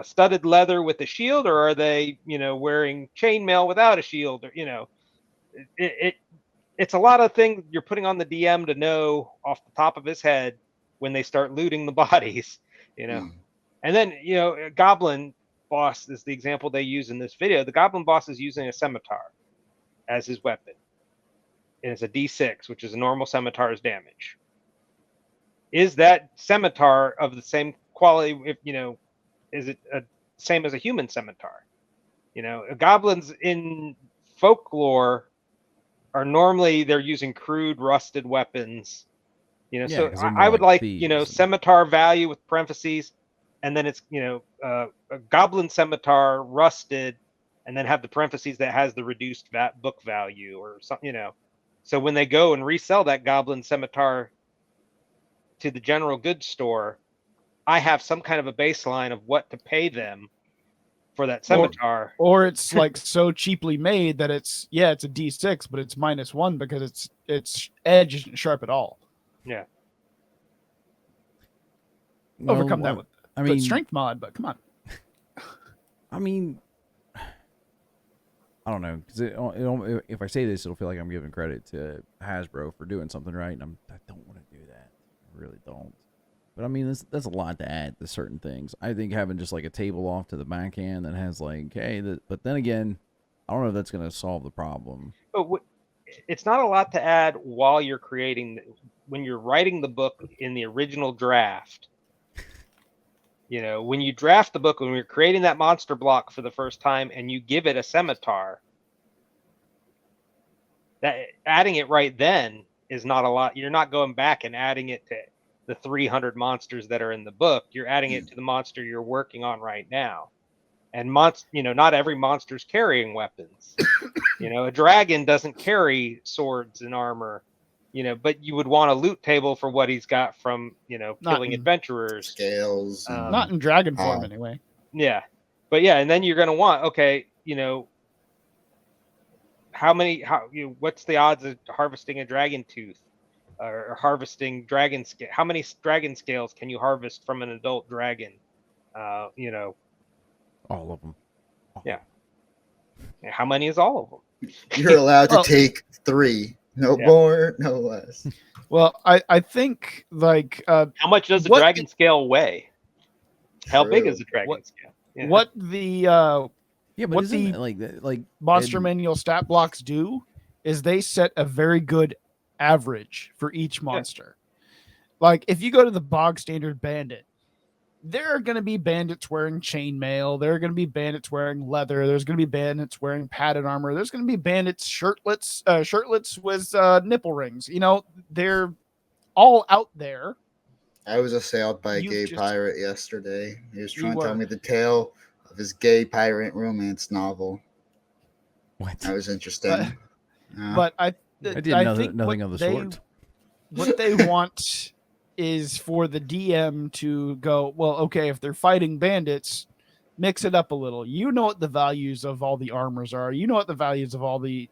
studded leather with a shield, or are they, you know, wearing chainmail without a shield? Or, you know, it's a lot of things you're putting on the DM to know off the top of his head when they start looting the bodies, you know. And then, you know, a goblin boss is the example they use in this video. The goblin boss is using a scimitar as his weapon. And it's a D6, which is a normal scimitar's damage. Is that scimitar of the same quality, if, you know, is it same as a human scimitar? You know, goblins in folklore are normally, they're using crude, rusted weapons. You know, so I would like, you know, scimitar value with parentheses, and then it's, you know, a goblin scimitar rusted, and then have the parentheses that has the reduced book value or something, you know. So when they go and resell that goblin scimitar to the general goods store, I have some kind of a baseline of what to pay them for that scimitar. Or it's like so cheaply made that it's a D6, but it's -1 because its edge isn't sharp at all. Yeah. Overcome that with the strength mod, but come on. I mean, I don't know, because if I say this, it'll feel like I'm giving credit to Hasbro for doing something right, and I don't want to do that. I really don't. But I mean, that's a lot to add to certain things. I think having just like a table off to the backhand that has like, hey, but then again, I don't know if that's going to solve the problem. But it's not a lot to add while you're creating, when you're writing the book in the original draft. You know, when you draft the book, when you're creating that monster block for the first time and you give it a scimitar, that adding it right then is not a lot. You're not going back and adding it to the 300 monsters that are in the book. You're adding it to the monster you're working on right now. And not every monster's carrying weapons. A dragon doesn't carry swords and armor, but you would want a loot table for what he's got from, killing adventurers. Scales. Not in dragon form, anyway. Yeah. But yeah, and then you're going to want, what's the odds of harvesting a dragon tooth or harvesting dragon scale? How many dragon scales can you harvest from an adult dragon? All of them. Yeah. How many is all of them? You're allowed to take 3. No more, no less. Well, I think how much does a dragon scale weigh? How big is a dragon scale? Yeah. What the but isn't it like monster manual stat blocks do is they set a very good average for each monster. Like if you go to the bog standard bandit, there are going to be bandits wearing chainmail. There are going to be bandits wearing leather. There's going to be bandits wearing padded armor. There's going to be bandits shirtless with nipple rings. They're all out there. I was assailed by a gay pirate yesterday. He was trying to tell me the tale of his gay pirate romance novel. What? That was interesting. But I did think nothing of the sort. What they want is for the DM to go, well, okay, if they're fighting bandits, mix it up a little. You know what the values of all the armors are. You know what the values of all the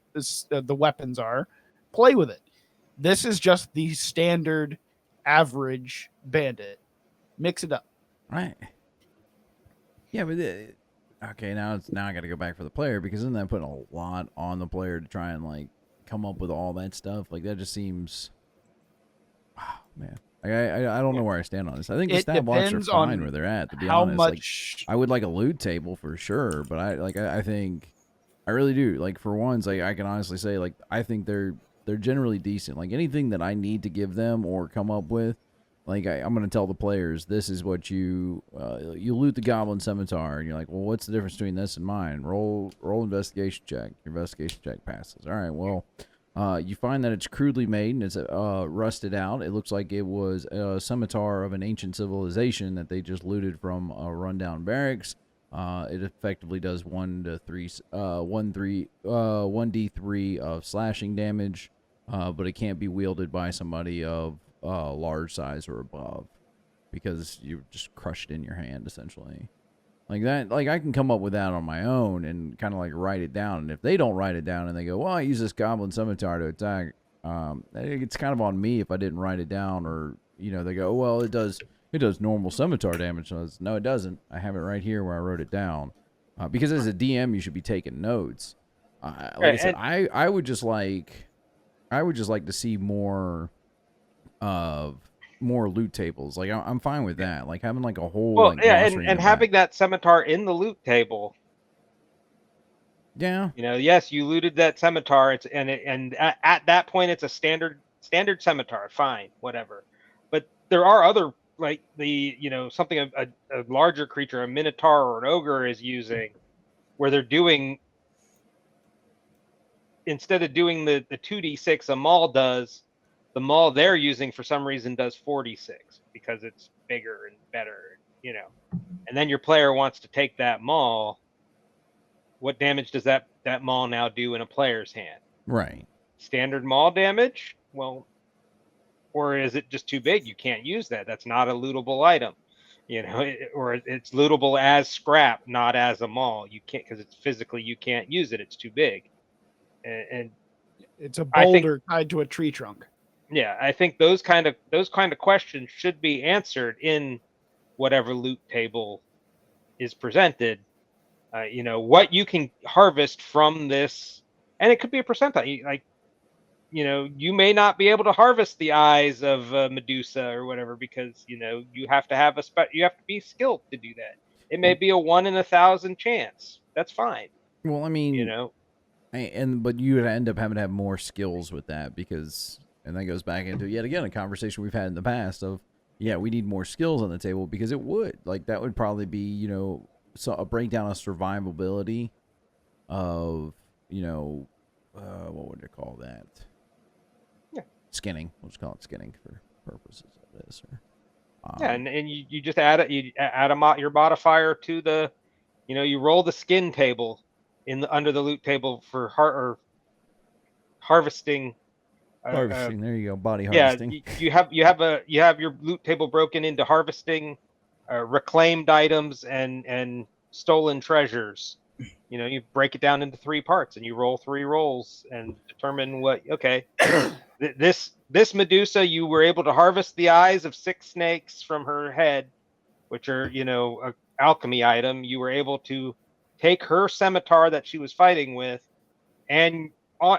weapons are. Play with it. This is just the standard average bandit. Mix it up. Right. Yeah, but okay, now I got to go back for the player, because isn't that putting a lot on the player to try and come up with all that stuff? That just seems, man. I don't know where I stand on this. I think the stat blocks are fine where they're at, to be honest. I would like a loot table for sure, but I think I really do. For ones, I can honestly say I think they're generally decent. Anything that I need to give them or come up with, I'm going to tell the players, this is what you loot the goblin scimitar, and you're like, well, what's the difference between this and mine? Roll investigation check. Your investigation check passes. All right, well, you find that it's crudely made and it's rusted out. It looks like it was a scimitar of an ancient civilization that they just looted from a rundown barracks. It effectively does 1d3 of slashing damage, but it can't be wielded by somebody of large size or above, because you just crushed in your hand essentially. That, I can come up with that on my own and kind of write it down. And if they don't write it down and they go, well, I use this goblin scimitar to attack, it's kind of on me if I didn't write it down, or they go, well, it does normal scimitar damage. No, it doesn't. I have it right here where I wrote it down, because as a DM you should be taking notes. I said, I would just like to see more loot tables. I'm fine with that. Having a whole and having that scimitar in the loot table. Yeah. Yes, you looted that scimitar. And at that point it's a standard scimitar. Fine, whatever. But there are other, something a larger creature, a minotaur or an ogre is using, where they're doing, instead of doing the 2d6 a maul does, the maul they're using for some reason does 46 because it's bigger and better, and then your player wants to take that maul. What damage does that maul now do in a player's hand? Right. Standard maul damage? Well, or is it just too big? You can't use that. That's not a lootable item, or it's lootable as scrap, not as a maul. You can't, because it's physically, you can't use it. It's too big. And it's a boulder tied to a tree trunk. Yeah, I think those kind of questions should be answered in whatever loot table is presented. What you can harvest from this, and it could be a percentile. You may not be able to harvest the eyes of Medusa or whatever, because you have to have you have to be skilled to do that. It may be a 1 in 1,000 chance. That's fine. Well, I mean, But you would end up having to have more skills with that because, and that goes back into yet again a conversation we've had in the past of, yeah, we need more skills on the table because it would that would probably be a breakdown of survivability of what would they call that? Yeah, skinning. We'll just call it skinning for purposes of this. And you just add your modifier to the, you roll the skin table under the loot table for harvesting. Harvesting. There you go. Body harvesting. Yeah, you have your loot table broken into harvesting, reclaimed items and stolen treasures. You break it down into 3 parts and you roll 3 rolls and determine this Medusa, you were able to harvest the eyes of 6 snakes from her head, which are, a alchemy item. You were able to take her scimitar that she was fighting with, and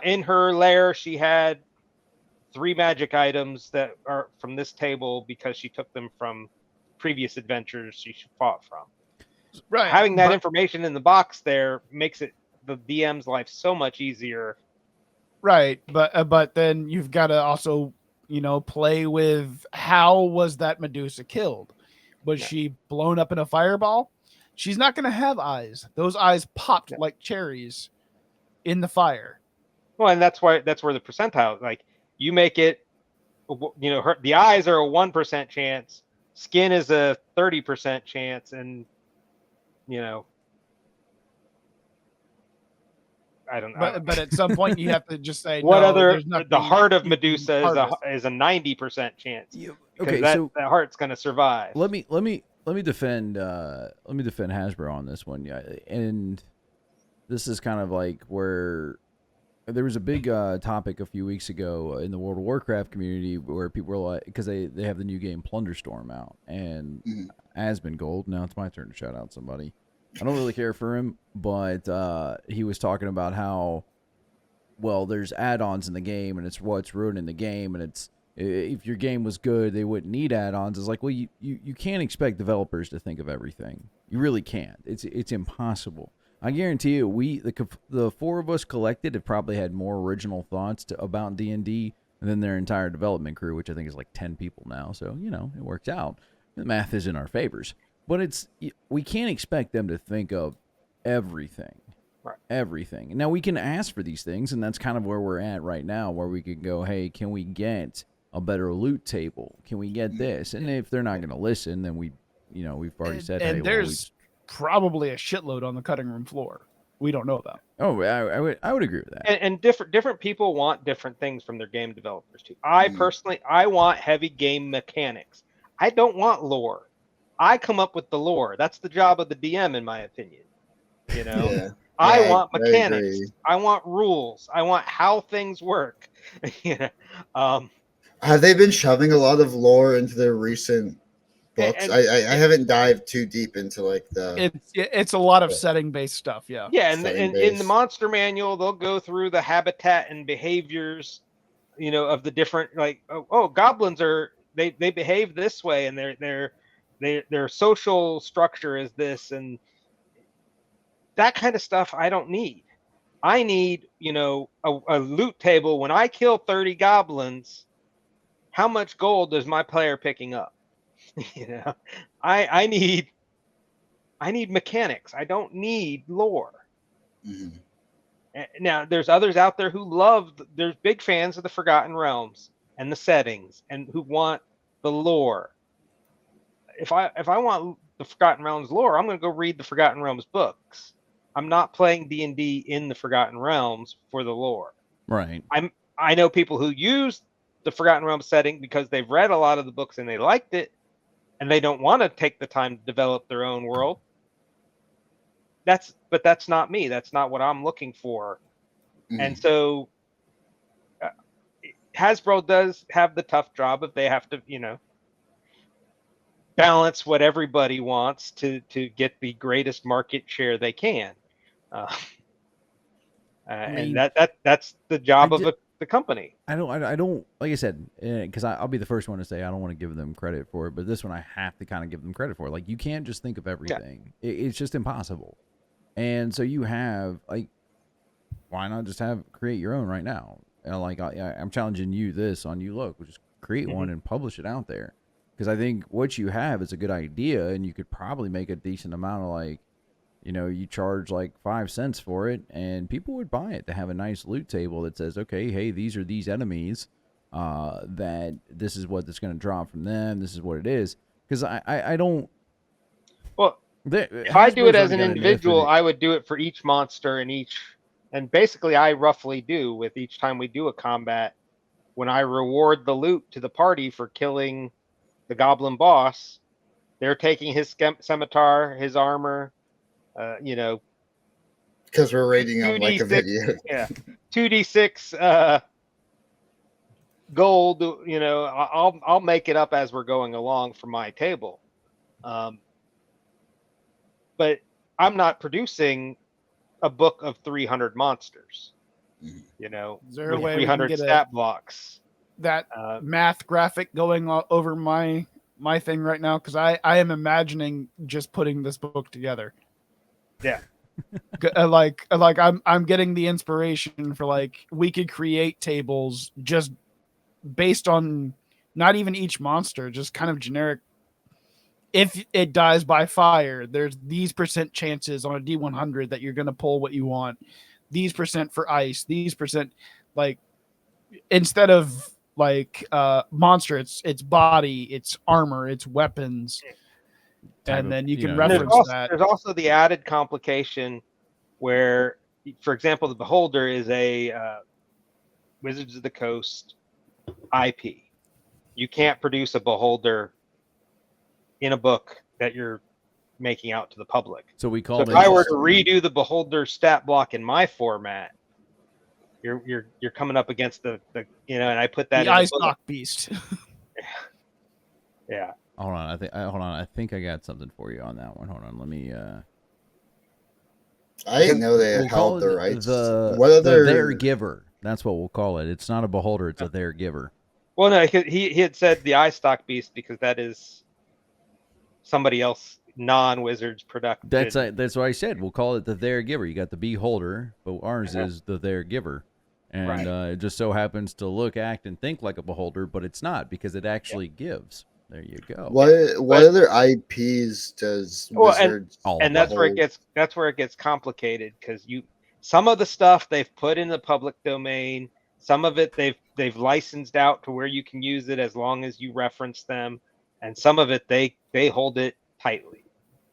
in her lair, she had 3 magic items that are from this table because she took them from previous adventures she fought from. Right. Having that information in the box there makes the DM's life so much easier. Right, but then you've got to also, play with how was that Medusa killed? Was she blown up in a fireball? She's not going to have eyes. Those eyes popped like cherries in the fire. Well, and that's where the percentile, like you make it, the eyes are a 1% chance, skin is a 30% chance, and I don't know. But at some point you have to just say the heart of Medusa is a 90% chance. Okay, so that heart's going to survive. Let me defend Hasbro on this one. Yeah, and this is kind of like where there was a big topic a few weeks ago in the World of Warcraft community where people were like, because they have the new game Plunderstorm out, and Asmongold. Now it's my turn to shout out somebody. I don't really care for him, but he was talking about how, well, there's add-ons in the game, and it's what's ruining the game, and it's if your game was good, they wouldn't need add-ons. It's like, well, you can't expect developers to think of everything. You really can't. It's impossible. I guarantee you, the 4 of us collected have probably had more original thoughts about D&D than their entire development crew, which I think is like 10 people now. So, it works out. The math is in our favors. But we can't expect them to think of everything. Right. Everything. Now, we can ask for these things, and that's kind of where we're at right now, where we could go, hey, can we get a better loot table? Can we get this? And if they're not going to listen, then we've already said, hey, there's probably a shitload on the cutting room floor we don't know about. Oh, I would agree with that. And different people want different things from their game developers too. I personally, I want heavy game mechanics. I don't want lore. I come up with the lore. That's the job of the DM, in my opinion. Yeah. I want mechanics. I want rules. I want how things work. Have they been shoving a lot of lore into their recent books? I haven't dived too deep into it's a lot of setting based stuff. Yeah. Yeah, and in the monster manual, they'll go through the habitat and behaviors, of the different goblins they behave this way, and their social structure is this, and that kind of stuff I don't need. I need, a loot table. When I kill 30 goblins, how much gold is my player picking up? I need mechanics. I don't need lore. Mm-hmm. Now, there's others out there there's big fans of the Forgotten Realms and the settings, and who want the lore. If I want the Forgotten Realms lore, I'm going to go read the Forgotten Realms books. I'm not playing D&D in the Forgotten Realms for the lore. Right. I know people who use the Forgotten Realms setting because they've read a lot of the books and they liked it, and they don't want to take the time to develop their own world. But that's not me. That's not what I'm looking for. Mm-hmm. And so Hasbro does have the tough job if they have to, balance what everybody wants to get the greatest market share they can. And that's the job of the company. I don't like I said, because I'll be the first one to say I don't want to give them credit for it, but this one I have to kind of give them credit for. Like, you can't just think of everything. Yeah. It's just impossible. And so you have why not just create your own right now? Like I'm challenging you on you look, just create one and publish it out there. Because I think what you have is a good idea, and you could probably make a decent amount of, like, you know, you charge like 5 cents for it, and people would buy it to have a nice loot table that says, okay, hey, these are these enemies, that this is what that's going to drop from them. This is what it is. Because I don't. Well, if I do it as an individual, I would do it for each monster and basically I roughly do with each time we do a combat. When I reward the loot to the party for killing the goblin boss, they're taking his scimitar, his armor, you know, because we're rating on like a video. Yeah, 2d6 gold. You know, I'll make it up as we're going along for my table, but I'm not producing a book of 300 monsters. You know, Is there a way 300 stat blocks. That math graphic going over my thing right now, because I am imagining just putting this book together. Yeah. like I'm getting the inspiration for, like, we could create tables just based on not even each monster, just kind of generic. If it dies by fire, there's these % chances on a D100 that you're going to pull what you want. These % for ice, these %, like, instead of like monster, it's body, it's armor, it's weapons, and then you can reference that. There's also the added complication where, for example, the Beholder is a Wizards of the Coast IP. You can't produce a Beholder in a book that you're making out to the public. So we call it. If I were to redo the Beholder stat block in my format, you're coming up against the you know, and I put that the in ice knock beast. Yeah. Hold on, I think I got something for you on that one. Hold on, let me. I didn't know they held the rights. What other? The There Giver. That's what we'll call it. It's not a Beholder. It's a There Giver. Well, no, he had said the eye stock beast because that is somebody else non-Wizards production. That's what I said. We'll call it the There Giver. You got the Beholder, but ours is the There Giver. And it just so happens to look, act, and think like a Beholder, but it's not, because it actually gives. There you go. What other IPs does Wizards? And that's where it gets complicated, because some of the stuff they've put in the public domain, some of it they've licensed out to where you can use it as long as you reference them, and some of it they hold it tightly,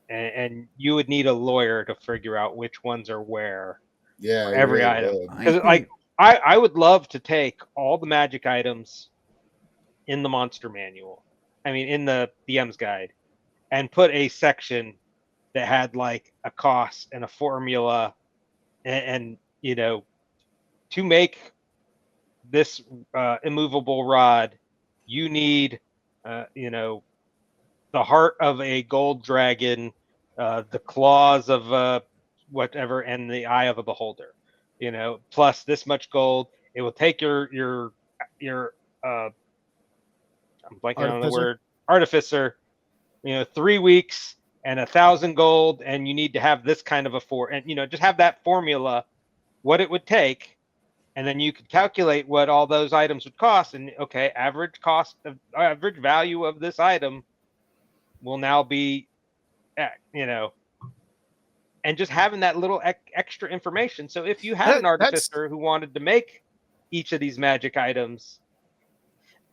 and you would need a lawyer to figure out which ones are where. Yeah, every item. Because like I would love to take all the magic items in the monster manual, I mean in the DM's guide, and put a section that had like a cost and a formula, and you know, to make this immovable rod, you need you know, the heart of a gold dragon, the claws of whatever, and the eye of a beholder, you know, plus this much gold. It will take your I'm blanking on the word, artificer, you know, 3 weeks and 1,000 gold, and you need to have this kind of and you know, just have that formula, what it would take, and then you could calculate what all those items would cost, and okay, average value of this item will now be, you know, and just having that little extra information. So if you had an artificer who wanted to make each of these magic items,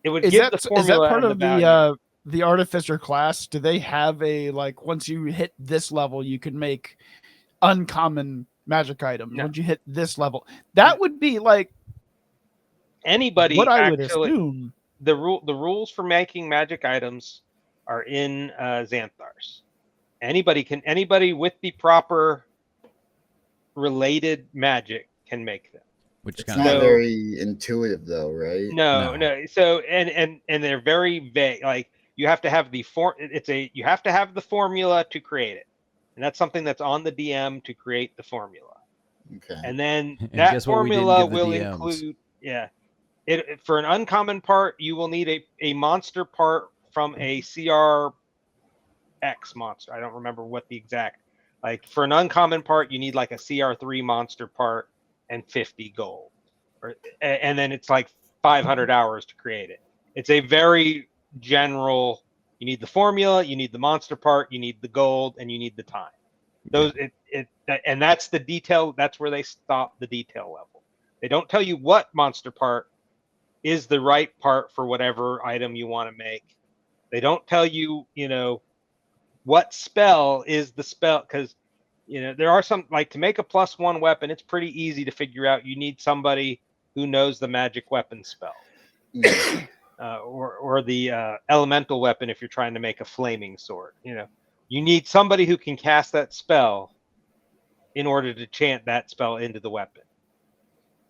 it would give the formula. Is that part of the artificer class? Do they have a, like, once you hit this level, you can make uncommon magic items? No. Once you hit this level, that would be like anybody. What I would assume. The rules for making magic items are in Xanathar's. Anybody with the proper related magic can make them. Which it's not very intuitive though, right? No. So and they're very vague. Like you have to have the you have to have the formula to create it. And that's something that's on the DM to create the formula. Okay. And then that formula will include for an uncommon part, you will need a monster part from a CRX monster. I don't remember what the exact, like for an uncommon part, you need like a CR3 monster part, and 50 gold, and then it's like 500 hours to create it. It's a very general. You need the formula, you need the monster part, you need the gold, and you need the time. And that's the detail. That's where they stop the detail level. They don't tell you what monster part is the right part for whatever item you want to make. They don't tell you, what spell is the spell, because there are some, like, to make a +1 weapon, it's pretty easy to figure out. You need somebody who knows the magic weapon spell. Or the elemental weapon if you're trying to make a flaming sword. You need somebody who can cast that spell in order to chant that spell into the weapon.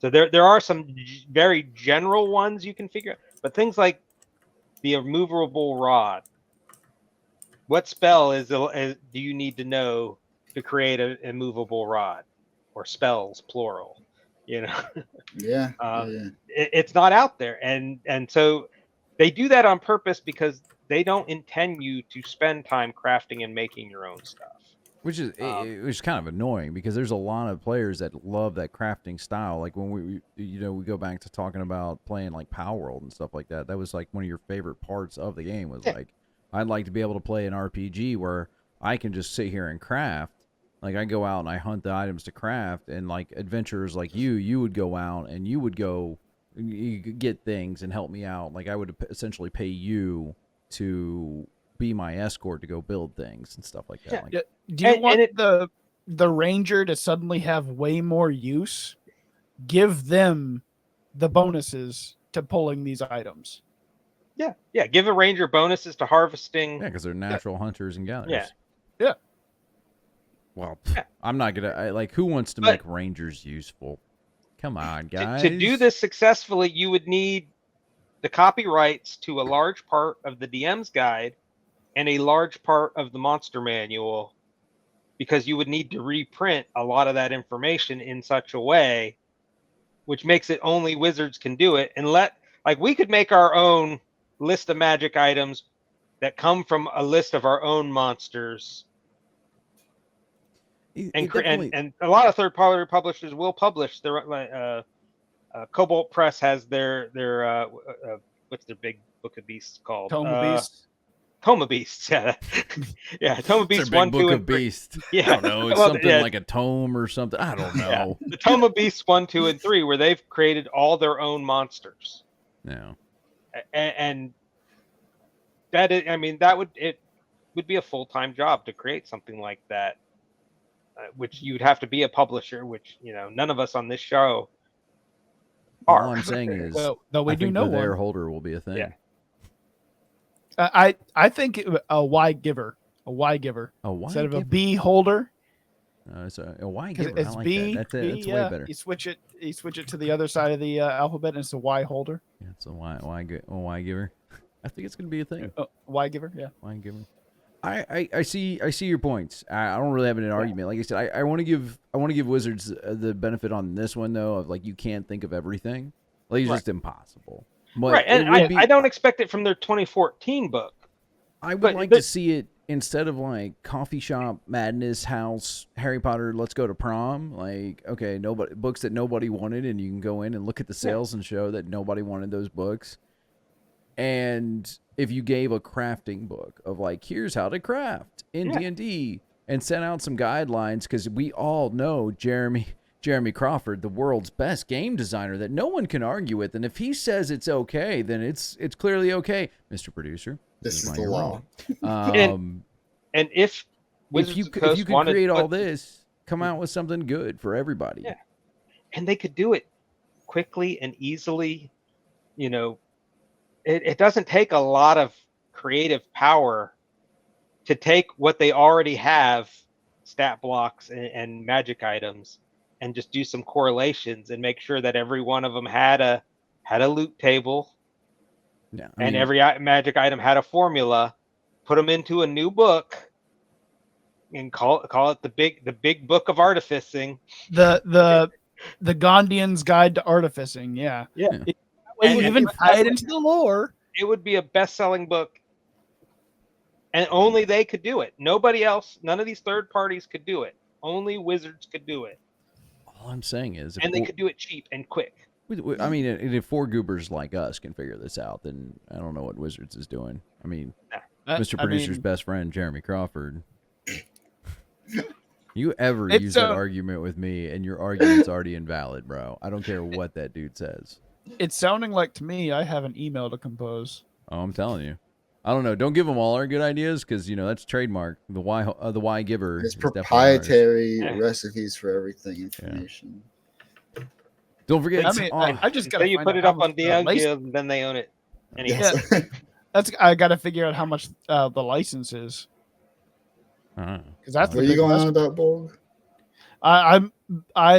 So there are some very general ones you can figure out, but things like the immovable rod. What spell do you need to know to create an immovable rod, or spells plural? Yeah. It's not out there, and so they do that on purpose because they don't intend you to spend time crafting and making your own stuff. Which is kind of annoying, because there's a lot of players that love that crafting style. Like when we go back to talking about playing like Power World and stuff like that. That was like one of your favorite parts of the game was like, I'd like to be able to play an RPG where I can just sit here and craft. Like I go out and I hunt the items to craft, and like adventurers like you would go out and you would go get things and help me out. Like I would essentially pay you to be my escort to go build things and stuff like that. Like, do you want the ranger to suddenly have way more use? Give them the bonuses to pulling these items. Yeah. Give a ranger bonuses to harvesting. Yeah, because they're natural hunters and gatherers. Yeah. Well, I'm not gonna who wants to make rangers useful? Come on, guys. To do this successfully, you would need the copyrights to a large part of the DM's guide and a large part of the monster manual, because you would need to reprint a lot of that information in such a way, which makes it only wizards can do it. And we could make our own list of magic items that come from a list of our own monsters. And a lot of third-party publishers will publish their. Cobalt Press has their what's their big book of beasts called? Tome Beasts. Tome of Beasts, yeah, yeah. Tome of Beasts, their big 1, 2, book and of 3. Beast. Yeah, I don't know. It's something like a tome or something. I don't know. The Tome of Beasts 1, 2, and 3, where they've created all their own monsters. Yeah, and that is, that would be a full-time job to create something like that. Which you'd have to be a publisher, which none of us on this show are. All I'm saying is, though we do know the their one. holder will be a thing. Yeah. I think a Y giver, instead of a B holder. It's a Y giver. It's I like B. that. That's way better. You switch it to the other side of the alphabet, and it's a Y holder. Yeah, it's a Y giver. I think it's gonna be a thing. Y giver, yeah. Y giver. I see your points. I don't really have an argument. Like I said, I want to give Wizards the benefit on this one though, of like you can't think of everything. Like it's just impossible. But right, and I don't expect it from their 2014 book. I would like to see it instead of like coffee shop madness house Harry Potter let's go to prom. Like okay, books that nobody wanted, and you can go in and look at the sales and show that nobody wanted those books. And if you gave a crafting book of like, here's how to craft in D&D, and sent out some guidelines, because we all know Jeremy Crawford, the world's best game designer that no one can argue with, and if he says it's okay, then it's clearly okay, Mr. Producer. This is the law. And if you could create all this, come out with something good for everybody. Yeah, and they could do it quickly and easily. It doesn't take a lot of creative power to take what they already have, stat blocks and magic items, and just do some correlations and make sure that every one of them had a loot table. Yeah, and every magic item had a formula. Put them into a new book and call it the big book of artificing. The Gondian's Guide to Artificing. Yeah. And even tie it into the lore. It would be a best-selling book, and only they could do it. Nobody else, none of these third parties could do it. Only Wizards could do it. All I'm saying is, And they could do it cheap and quick. I mean, if 4 goobers like us can figure this out, then I don't know what Wizards is doing. I mean, Mr. Producer's best friend, Jeremy Crawford. You ever use that argument with me, and your argument's already invalid, bro. I don't care what that dude says. It's sounding like to me I have an email to compose. Oh, I'm telling you. I don't know. Don't give them all our good ideas, because that's trademark. The Y giver. It's proprietary recipes for everything information. Yeah. Don't forget. I mean, I just got to you put it up on Diageo, and then they own it. Anyway. Yeah, I got to figure out how much the license is. Because that's what are you going on about, Bolgg? I'm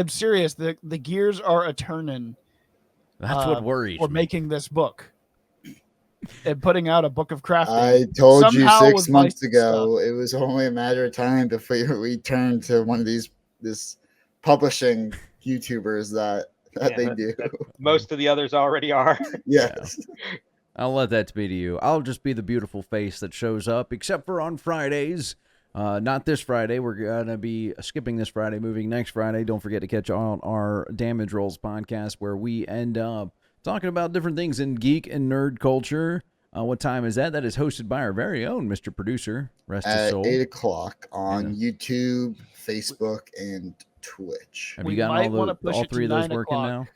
serious. The gears are a turning. That's what worries for me. Making this book and putting out a book of crafting. I told you 6 months ago it was only a matter of time before we turn to one of this publishing YouTubers that they do. Most of the others already are. Yes. Yeah. I'll let that be to you. I'll just be the beautiful face that shows up, except for on Fridays. Not this Friday. We're going to be skipping this Friday, moving next Friday. Don't forget to catch on our Damage Rolls podcast, where we end up talking about different things in geek and nerd culture. What time is that? That is hosted by our very own Mr. Producer. Rest his soul. At 8 o'clock on YouTube, Facebook, and Twitch. Have you gotten all 3 of those working now?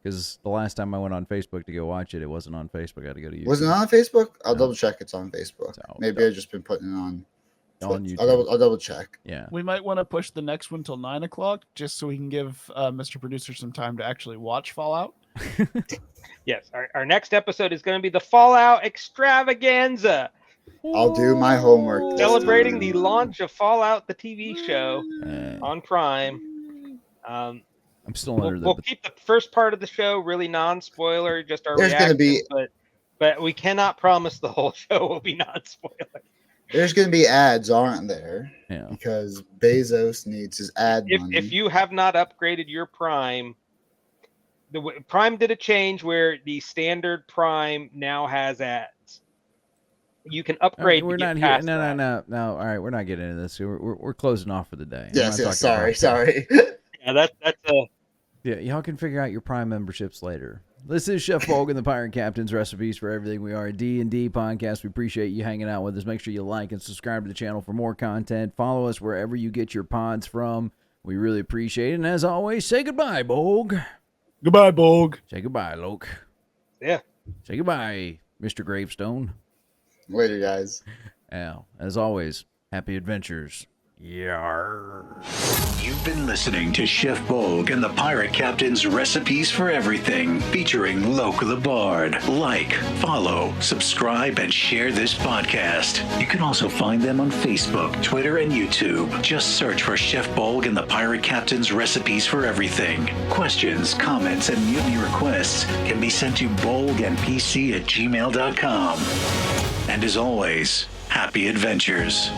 Because the last time I went on Facebook to go watch it, it wasn't on Facebook. I had to go to YouTube. Was it on Facebook? I'll double check. It's on Facebook. Maybe I've just been putting it on YouTube. I'll double check. Yeah. We might want to push the next one till 9 o'clock, just so we can give Mr. Producer some time to actually watch Fallout. Yes, our next episode is going to be the Fallout Extravaganza. I'll do my homework. Celebrating the launch of Fallout, the TV show, on Prime. I'm still under We'll keep the first part of the show really non-spoiler, just our There's reaction, gonna be, but we cannot promise the whole show will be non-spoiler. There's going to be ads, aren't there? Yeah. Because Bezos needs his ad money. If you have not upgraded your Prime, Prime did a change where the standard Prime now has ads. You can upgrade. We're not here. No. All right, we're not getting into this. We're closing off for the day. Yes. Sorry. Yeah, that's a. Yeah, y'all can figure out your Prime memberships later. This is Chef Bolgg and the Pirate Captain's Recipes for Everything. We are a D&D podcast. We appreciate you hanging out with us. Make sure you like and subscribe to the channel for more content. Follow us wherever you get your pods from. We really appreciate it. And as always, say goodbye, Bolgg. Goodbye, Bolgg. Say goodbye, Loke. Yeah. Say goodbye, Mr. Gravestone. Later, guys. Yeah. As always, happy adventures. Yarr. You've been listening to Chef Bolgg and the Pirate Captain's Recipes for Everything, featuring Loke the Bard. Like, follow, subscribe, and share this podcast. You can also find them on Facebook, Twitter, and YouTube. Just search for Chef Bolgg and the Pirate Captain's Recipes for Everything. Questions, comments, and mutiny requests can be sent to bolgandpc@gmail.com. And as always, happy adventures.